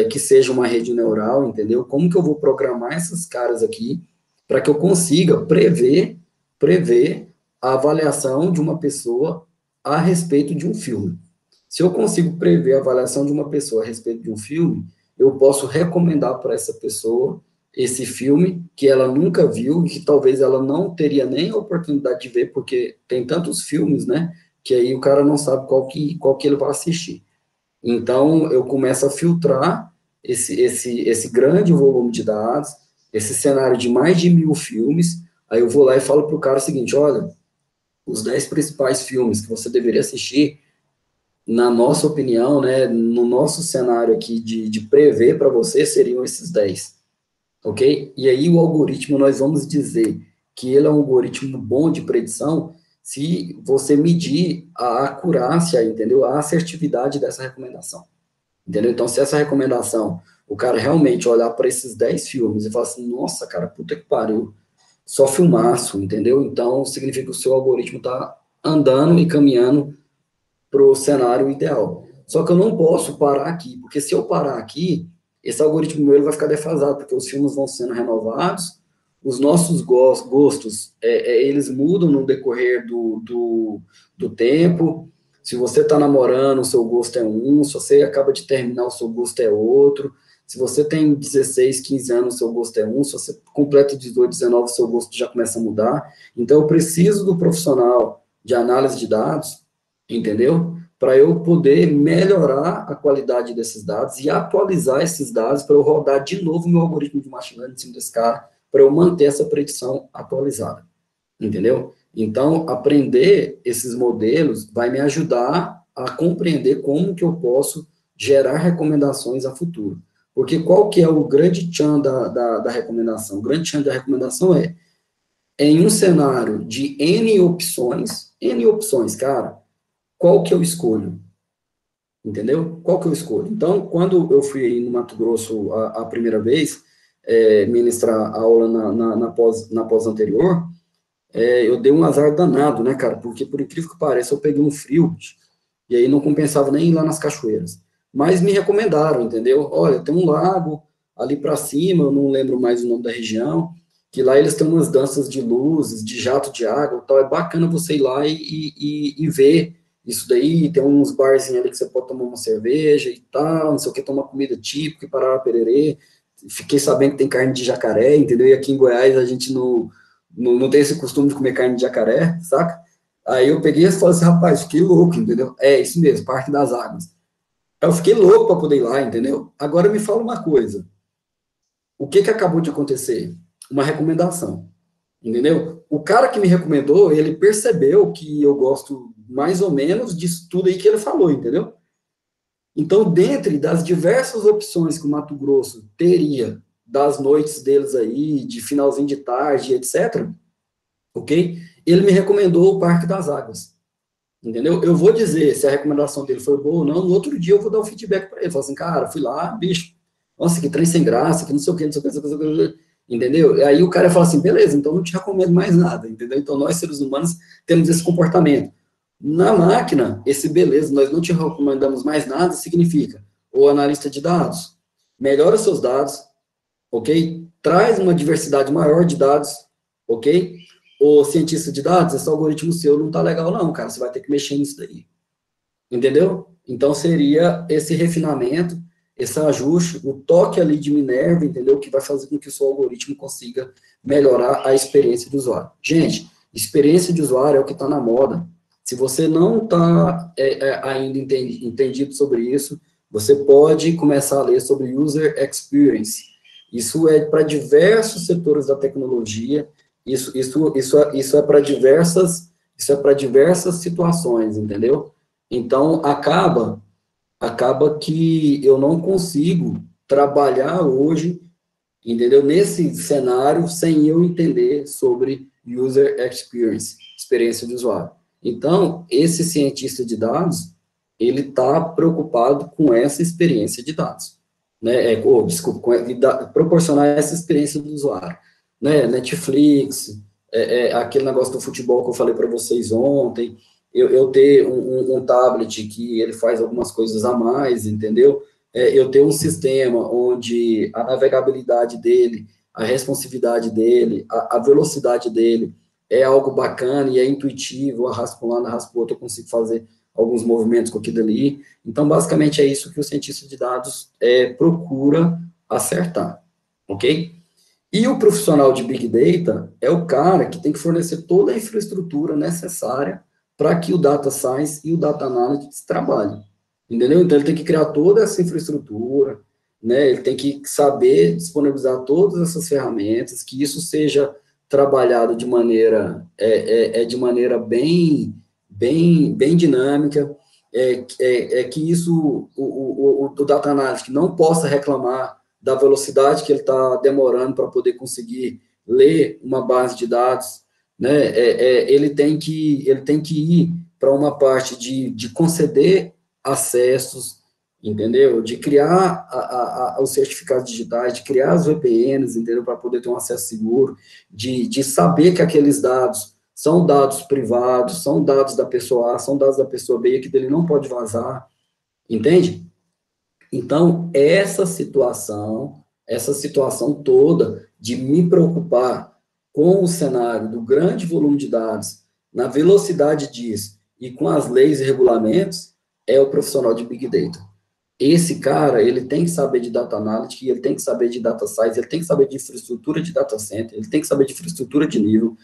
A: que seja uma rede neural, entendeu? Como que eu vou programar esses caras aqui para que eu consiga prever a avaliação de uma pessoa a respeito de um filme. Se eu consigo prever a avaliação de uma pessoa a respeito de um filme, eu posso recomendar para essa pessoa esse filme que ela nunca viu e que talvez ela não teria nem a oportunidade de ver, porque tem tantos filmes, né, que aí o cara não sabe qual que ele vai assistir. Então, eu começo a filtrar esse grande volume de dados, esse cenário de mais de 1.000 filmes, aí eu vou lá e falo para o cara o seguinte, olha, os 10 principais filmes que você deveria assistir, na nossa opinião, né, no nosso cenário aqui de prever para você, seriam esses 10, ok? E aí o algoritmo, nós vamos dizer que ele é um algoritmo bom de predição se você medir a acurácia, entendeu? A assertividade dessa recomendação, entendeu? Então, se essa recomendação, o cara realmente olhar para esses 10 filmes e falar assim, nossa, cara, puta que pariu, só filmaço, entendeu? Então, significa que o seu algoritmo está andando e caminhando para o cenário ideal. Só que eu não posso parar aqui, porque se eu parar aqui, esse algoritmo meu ele vai ficar defasado, porque os filmes vão sendo renovados, os nossos gostos, eles mudam no decorrer do tempo. Se você está namorando, o seu gosto é um, se você acaba de terminar, o seu gosto é outro. Se você tem 16, 15 anos, o seu gosto é um, se você completa 18, 19, o seu gosto já começa a mudar. Então, eu preciso do profissional de análise de dados, entendeu? Para eu poder melhorar a qualidade desses dados e atualizar esses dados para eu rodar de novo o meu algoritmo de machine learning em cima desse cara, para eu manter essa predição atualizada, entendeu? Então, aprender esses modelos vai me ajudar a compreender como que eu posso gerar recomendações a futuro. Porque qual que é o grande tchan da recomendação? O grande tchan da recomendação é, em um cenário de N opções, cara, qual que eu escolho? Entendeu? Qual que eu escolho? Então, quando eu fui no Mato Grosso a primeira vez, ministrar aula na pós anterior, eu dei um azar danado, né, cara? Porque, por incrível que pareça, eu peguei um frio, e aí não compensava nem ir lá nas cachoeiras. Mas me recomendaram, entendeu? Olha, tem um lago ali para cima, eu não lembro mais o nome da região, que lá eles têm umas danças de luzes, de jato de água e tal. É bacana você ir lá e ver isso daí. Tem uns barzinhos ali que você pode tomar uma cerveja e tal, não sei o que, tomar comida típica, parará pererê. Fiquei sabendo que tem carne de jacaré, entendeu? E aqui em Goiás a gente não tem esse costume de comer carne de jacaré, saca? Aí eu peguei e falei assim, rapaz, fiquei louco, entendeu? É isso mesmo, Parque das Águas. Eu fiquei louco para poder ir lá, entendeu? Agora me fala uma coisa. O que acabou de acontecer? Uma recomendação, entendeu? O cara que me recomendou, ele percebeu que eu gosto mais ou menos disso tudo aí que ele falou, entendeu? Então, dentre das diversas opções que o Mato Grosso teria, das noites deles aí, de finalzinho de tarde, etc., ok? Ele me recomendou o Parque das Águas, entendeu? Eu vou dizer se a recomendação dele foi boa ou não, no outro dia eu vou dar o feedback para ele, falar assim, cara, fui lá, bicho, nossa, que trem sem graça, que não sei o que, não sei o que, não sei o que, não sei o que, entendeu? E aí o cara fala assim, beleza, então não te recomendo mais nada, entendeu? Então nós, seres humanos, temos esse comportamento. Na máquina, esse beleza, nós não te recomendamos mais nada, significa, o analista de dados, melhora seus dados, ok? Traz uma diversidade maior de dados, ok? O cientista de dados, esse algoritmo seu não tá legal não, cara, você vai ter que mexer nisso daí, entendeu? Então, seria esse refinamento, esse ajuste, o toque ali de Minerva, entendeu? Que vai fazer com que o seu algoritmo consiga melhorar a experiência do usuário. Gente, experiência de usuário é o que está na moda. Se você não está ainda entendido sobre isso, você pode começar a ler sobre User Experience. Isso é para diversos setores da tecnologia, isso é para diversas situações, entendeu? Então, acaba que eu não consigo trabalhar hoje, entendeu? Nesse cenário, sem eu entender sobre User Experience, experiência de usuário. Então, esse cientista de dados, ele está preocupado com essa experiência de dados, né? Proporcionar essa experiência do usuário, né? Netflix, aquele negócio do futebol que eu falei para vocês ontem, eu ter um tablet que ele faz algumas coisas a mais, entendeu? Eu ter um sistema onde a navegabilidade dele, a responsividade dele, a velocidade dele é algo bacana e é intuitivo, arrasto para um lado, arrasto para o outro, eu consigo fazer alguns movimentos com aquilo ali. Então, basicamente, é isso que o cientista de dados procura acertar, ok? E o profissional de Big Data é o cara que tem que fornecer toda a infraestrutura necessária para que o Data Science e o Data Analytics trabalhem, entendeu? Então, ele tem que criar toda essa infraestrutura, né? Ele tem que saber disponibilizar todas essas ferramentas, que isso seja trabalhado de maneira, de maneira bem dinâmica, que isso, o Data Analytics não possa reclamar da velocidade que ele está demorando para poder conseguir ler uma base de dados, né? Ele tem que ir para uma parte de conceder acessos, entendeu? De criar os certificados digitais, de criar as VPNs, entendeu? Para poder ter um acesso seguro, de saber que aqueles dados são dados privados, são dados da pessoa A, são dados da pessoa B, que dele não pode vazar, entende? Então, essa situação toda de me preocupar com o cenário do grande volume de dados, na velocidade disso, e com as leis e regulamentos, é o profissional de Big Data. Esse cara, ele tem que saber de Data Analytics, ele tem que saber de Data Science, ele tem que saber de infraestrutura de Data Center, ele tem que saber de infraestrutura de nível,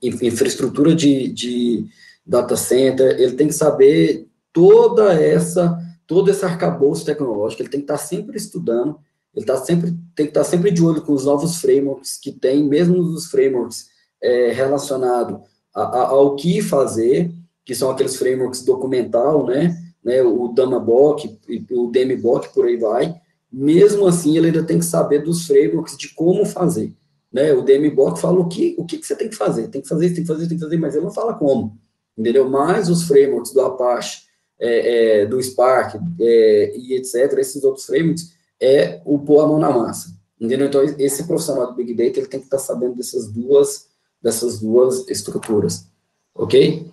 A: infraestrutura de Data Center, ele tem que saber todo esse arcabouço tecnológico, ele tem que estar sempre estudando, tem que estar sempre de olho com os novos frameworks que tem, mesmo os frameworks relacionados ao que fazer, que são aqueles frameworks documental, né, o DAMABOK, o DMBOK, por aí vai. Mesmo assim, ele ainda tem que saber dos frameworks de como fazer, né? O DMBOK fala o que você tem que fazer, tem que fazer isso, tem que fazer isso, tem que fazer, mas ele não fala como, entendeu? Mas os frameworks do Apache, do Spark, e etc., esses outros frameworks, o pôr a mão na massa, entendeu? Então, esse profissional do Big Data, ele tem que estar sabendo dessas duas estruturas, ok?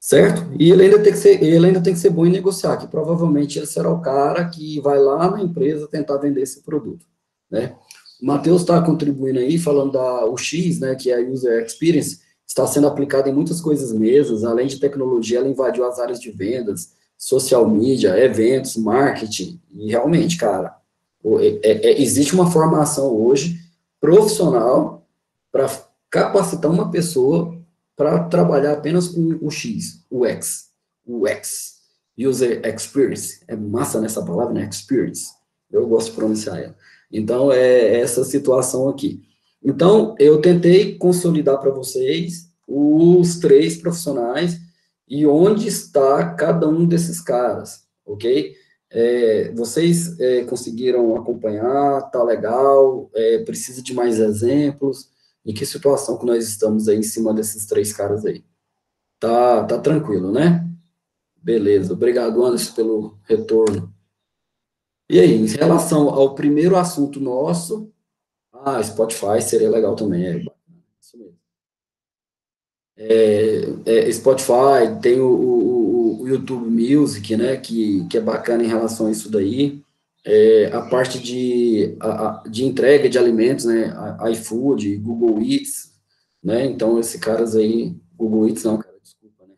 A: Certo? E ele ainda tem que ser bom em negociar, que provavelmente ele será o cara que vai lá na empresa tentar vender esse produto, né? O Matheus está contribuindo aí, falando da UX, né, que é a User Experience, está sendo aplicada em muitas coisas mesmo, além de tecnologia, ela invadiu as áreas de vendas, social media, eventos, marketing, e realmente, cara, existe uma formação hoje profissional para capacitar uma pessoa para trabalhar apenas com o X, o X, User Experience, é massa nessa palavra, né, Experience, eu gosto de pronunciar ela. Então, é essa situação aqui. Então, eu tentei consolidar para vocês os 3 profissionais e onde está cada um desses caras, ok? Vocês conseguiram acompanhar, tá legal, precisa de mais exemplos, em que situação que nós estamos aí em cima desses 3 caras aí? Tá tranquilo, né? Beleza, obrigado, Anderson, pelo retorno. E aí, em relação ao primeiro assunto nosso, Spotify seria legal também, isso mesmo. Spotify, tem o YouTube Music, né, que é bacana em relação a isso daí. A parte de entrega de alimentos, né, iFood, Google Eats, né, então esses caras aí, Google Eats não, cara, desculpa, né,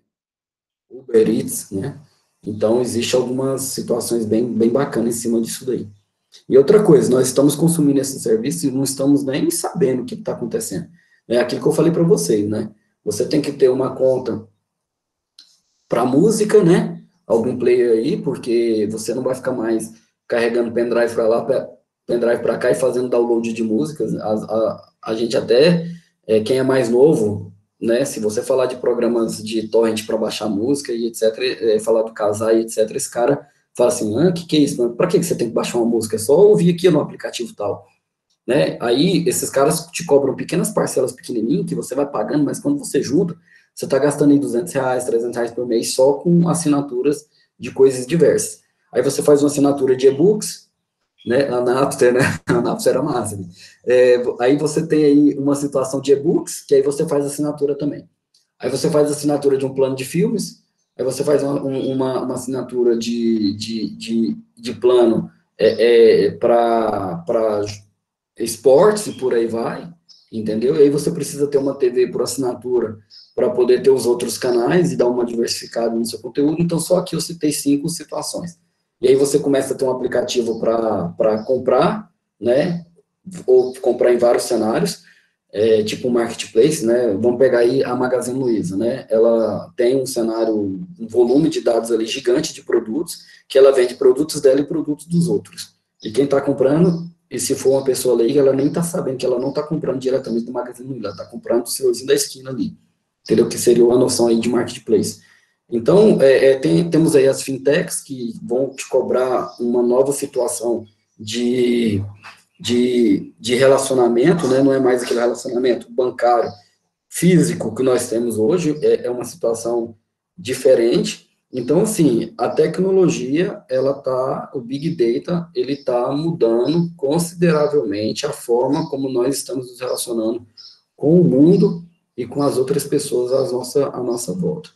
A: Uber Eats, né, então existe algumas situações bem bacanas em cima disso daí. E outra coisa, nós estamos consumindo esse serviço e não estamos nem sabendo o que está acontecendo. É aquilo que eu falei para vocês, né? Você tem que ter uma conta para música, né? Algum player aí, porque você não vai ficar mais carregando pendrive para lá, pendrive para cá e fazendo download de músicas. A gente até, quem é mais novo, né? Se você falar de programas de torrent para baixar música e etc., falar do Kazaa e etc., esse cara fala assim, o que é isso? Para que você tem que baixar uma música? É só ouvir aqui no aplicativo tal, né? Aí, esses caras te cobram pequenas parcelas pequenininhas, que você vai pagando, mas quando você junta, você está gastando aí R$200, R$300 por mês só com assinaturas de coisas diversas. Aí você faz uma assinatura de e-books, né? A Napster, né? A Napster era massa. Aí você tem aí uma situação de e-books, que aí você faz assinatura também. Aí você faz assinatura de um plano de filmes, aí você faz uma assinatura de plano para esportes e por aí vai, entendeu? E aí você precisa ter uma TV por assinatura para poder ter os outros canais e dar uma diversificada no seu conteúdo. Então, só aqui eu citei 5 situações. E aí você começa a ter um aplicativo para comprar, né? Ou comprar em vários cenários, tipo um marketplace, né? Vamos pegar aí a Magazine Luiza, né? Ela tem um cenário, um volume de dados ali gigante de produtos, que ela vende produtos dela e produtos dos outros. E quem está comprando, e se for uma pessoa leiga, ela nem está sabendo que ela não está comprando diretamente do Magazine Luiza, ela está comprando do senhorzinho da esquina ali, entendeu? Que seria uma noção aí de marketplace. Então, temos aí as fintechs que vão te cobrar uma nova situação de relacionamento, né? Não é mais aquele relacionamento bancário físico que nós temos hoje, é uma situação diferente. Então, assim, a tecnologia, o Big Data, ele está mudando consideravelmente a forma como nós estamos nos relacionando com o mundo e com as outras pessoas à nossa volta.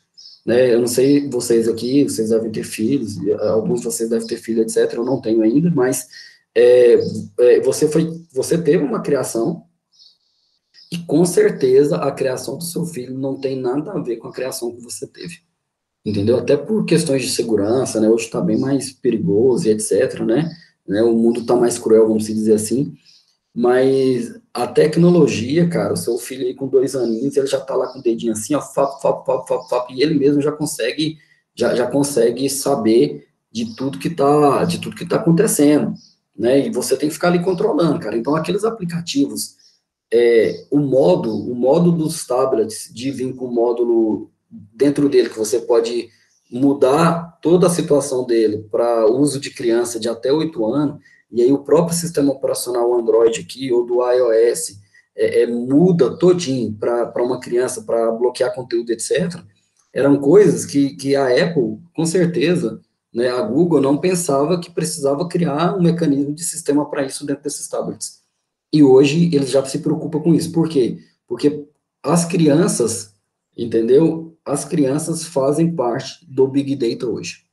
A: Né? Eu não sei, vocês aqui, vocês devem ter filhos, alguns de vocês devem ter filhos, etc., eu não tenho ainda, mas você teve uma criação e com certeza a criação do seu filho não tem nada a ver com a criação que você teve, entendeu? Até por questões de segurança, né? Hoje está bem mais perigoso e etc, né? O mundo está mais cruel, vamos dizer assim, mas a tecnologia, cara, o seu filho aí com 2 aninhos, ele já está lá com o dedinho assim, ó, e ele mesmo já consegue saber de tudo que tá acontecendo, né? E você tem que ficar ali controlando, cara. Então, aqueles aplicativos, o modo dos tablets de vir com o módulo dentro dele, que você pode mudar toda a situação dele para uso de criança de até 8 anos, e aí o próprio sistema operacional Android aqui, ou do iOS, muda todinho para uma criança, para bloquear conteúdo, etc., eram coisas que a Apple, com certeza, né, a Google não pensava que precisava criar um mecanismo de sistema para isso dentro desses tablets. E hoje eles já se preocupam com isso. Por quê? Porque as crianças, entendeu? As crianças fazem parte do Big Data hoje.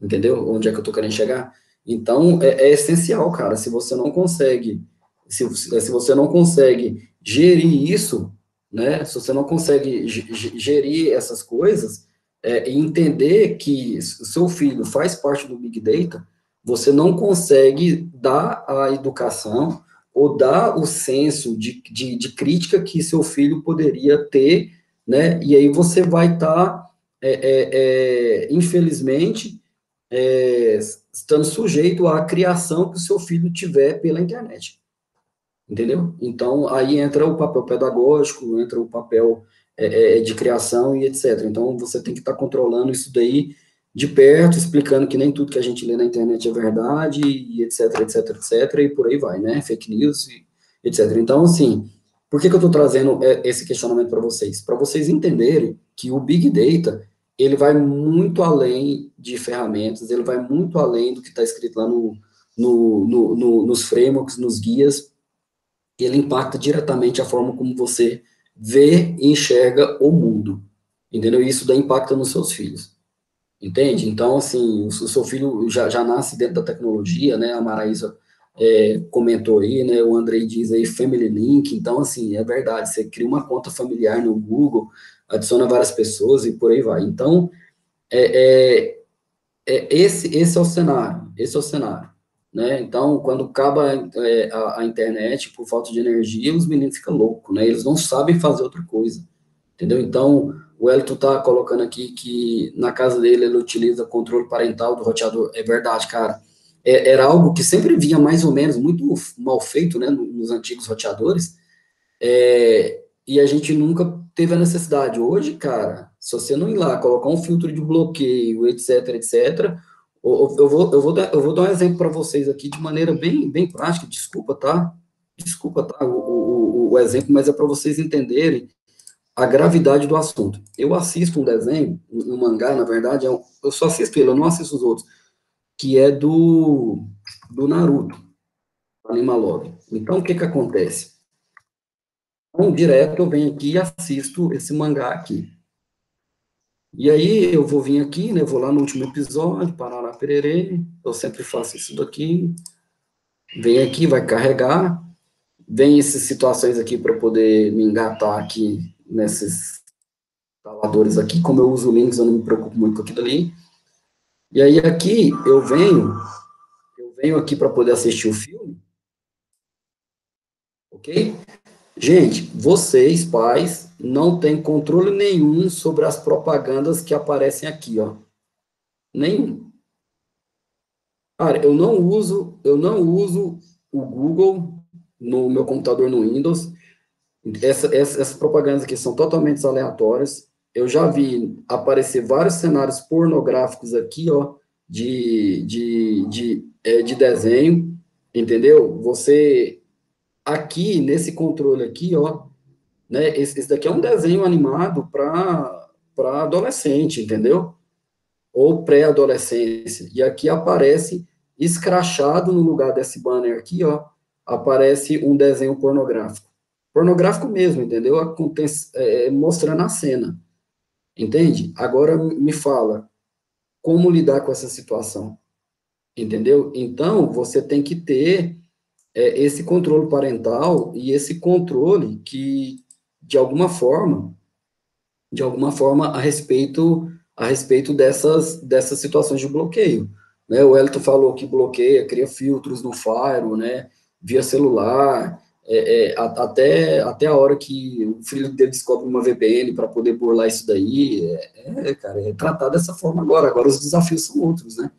A: Entendeu? Onde é que eu tô querendo chegar? Então, é essencial, cara. Se você não consegue, se você não consegue gerir isso, né? Se você não consegue gerir essas coisas, e entender que seu filho faz parte do Big Data, você não consegue dar a educação ou dar o senso de crítica que seu filho poderia ter, né? E aí você vai estar, infelizmente, estando sujeito à criação que o seu filho tiver pela internet, entendeu? Então, aí entra o papel pedagógico, entra o papel de criação e etc. Então, você tem que estar controlando isso daí de perto, explicando que nem tudo que a gente lê na internet é verdade, e etc, etc, etc, e por aí vai, né? Fake news, e etc. Então, assim, por que eu estou trazendo esse questionamento para vocês? Para vocês entenderem que o Big Data, ele vai muito além de ferramentas, ele vai muito além do que está escrito lá nos frameworks, nos guias, ele impacta diretamente a forma como você vê e enxerga o mundo, entendeu? E isso daí impacta nos seus filhos, entende? Então, assim, o seu filho já nasce dentro da tecnologia, né? A Maraísa comentou aí, né? O Andrei diz aí Family Link, então, assim, é verdade, você cria uma conta familiar no Google, adiciona várias pessoas e por aí vai. Então, esse é o cenário, né? Então, quando acaba a internet por falta de energia, os meninos ficam loucos, né? Eles não sabem fazer outra coisa, entendeu? Então, o Elton tá colocando aqui que na casa dele ele utiliza controle parental do roteador. É verdade, cara. Era algo que sempre vinha mais ou menos muito mal feito, né, nos antigos roteadores, e a gente nunca teve a necessidade. Hoje, cara, se você não ir lá, colocar um filtro de bloqueio, etc, etc, eu vou dar um exemplo para vocês aqui de maneira bem, bem prática, desculpa, tá, o exemplo, mas é para vocês entenderem a gravidade do assunto. Eu assisto um desenho, um mangá, na verdade, eu só assisto ele, eu não assisto os outros, que é do Naruto, Animalog. Então, o que que acontece? Então, direto eu venho aqui e assisto esse mangá aqui. E aí eu vou vir aqui, né, vou lá no último episódio, Parará Pererê, eu sempre faço isso daqui, vem aqui, vai carregar, vem essas situações aqui para poder me engatar aqui nesses instaladores aqui, como eu uso o Linux, eu não me preocupo muito com aquilo ali. E aí aqui eu venho aqui para poder assistir o filme, ok? Gente, vocês, pais, não têm controle nenhum sobre as propagandas que aparecem aqui, ó. Nenhum. Cara, eu não uso o Google no meu computador no Windows. Essas propagandas aqui são totalmente aleatórias. Eu já vi aparecer vários cenários pornográficos aqui, ó, de desenho, entendeu? Você, aqui, nesse controle aqui, ó, né, esse daqui é um desenho animado para adolescente, entendeu? Ou pré-adolescência. E aqui aparece, escrachado no lugar desse banner aqui, ó, aparece um desenho pornográfico. Pornográfico mesmo, entendeu? Mostrando a cena, entende? Agora me fala, como lidar com essa situação, entendeu? Então, você tem que ter esse controle parental e esse controle que, de alguma forma, a respeito dessas situações de bloqueio, né? O Elton falou que bloqueia, cria filtros no Fire, né? Via celular, até a hora que o filho dele descobre uma VPN para poder burlar isso daí, cara, é tratado dessa forma agora. Agora os desafios são outros, né?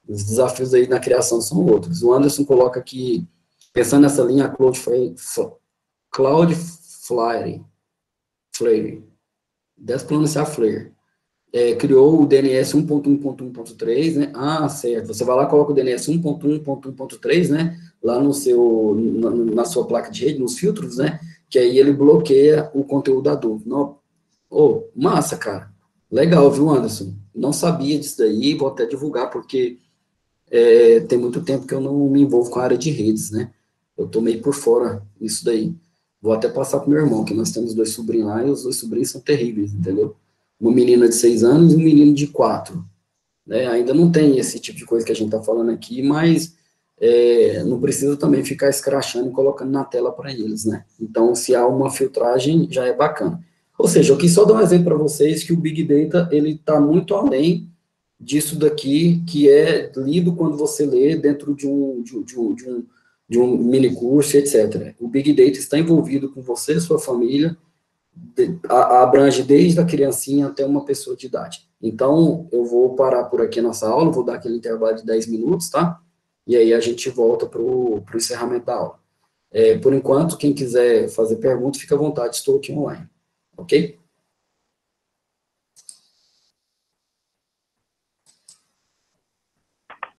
A: Os desafios aí na criação são outros. O Anderson coloca aqui, pensando nessa linha, Cloudflare, deve pronunciar Flare, criou o DNS 1.1.1.3, né? Ah, certo. Você vai lá, coloca o DNS 1.1.1.3, né? Lá na sua placa de rede, nos filtros, né? Que aí ele bloqueia o conteúdo adulto. Não, oh, massa, cara. Legal, viu, Anderson? Não sabia disso daí, vou até divulgar, porque tem muito tempo que eu não me envolvo com a área de redes, né? Eu tô meio por fora disso daí. Vou até passar pro meu irmão, que nós temos 2 sobrinhos lá, e os 2 sobrinhos são terríveis, entendeu? Uma menina de 6 anos e um menino de 4, né? Ainda não tem esse tipo de coisa que a gente está falando aqui, mas não precisa também ficar escrachando e colocando na tela para eles, né? Então, se há uma filtragem, já é bacana. Ou seja, eu quis só dar um exemplo para vocês que o Big Data, ele está muito além disso daqui, que é lido quando você lê dentro de um mini curso, etc. O Big Data está envolvido com você, sua família, abrange desde a criancinha até uma pessoa de idade. Então, eu vou parar por aqui a nossa aula, vou dar aquele intervalo de 10 minutos, tá? E aí a gente volta para o encerramento da aula. Por enquanto, quem quiser fazer perguntas, fica à vontade, estou aqui online, ok?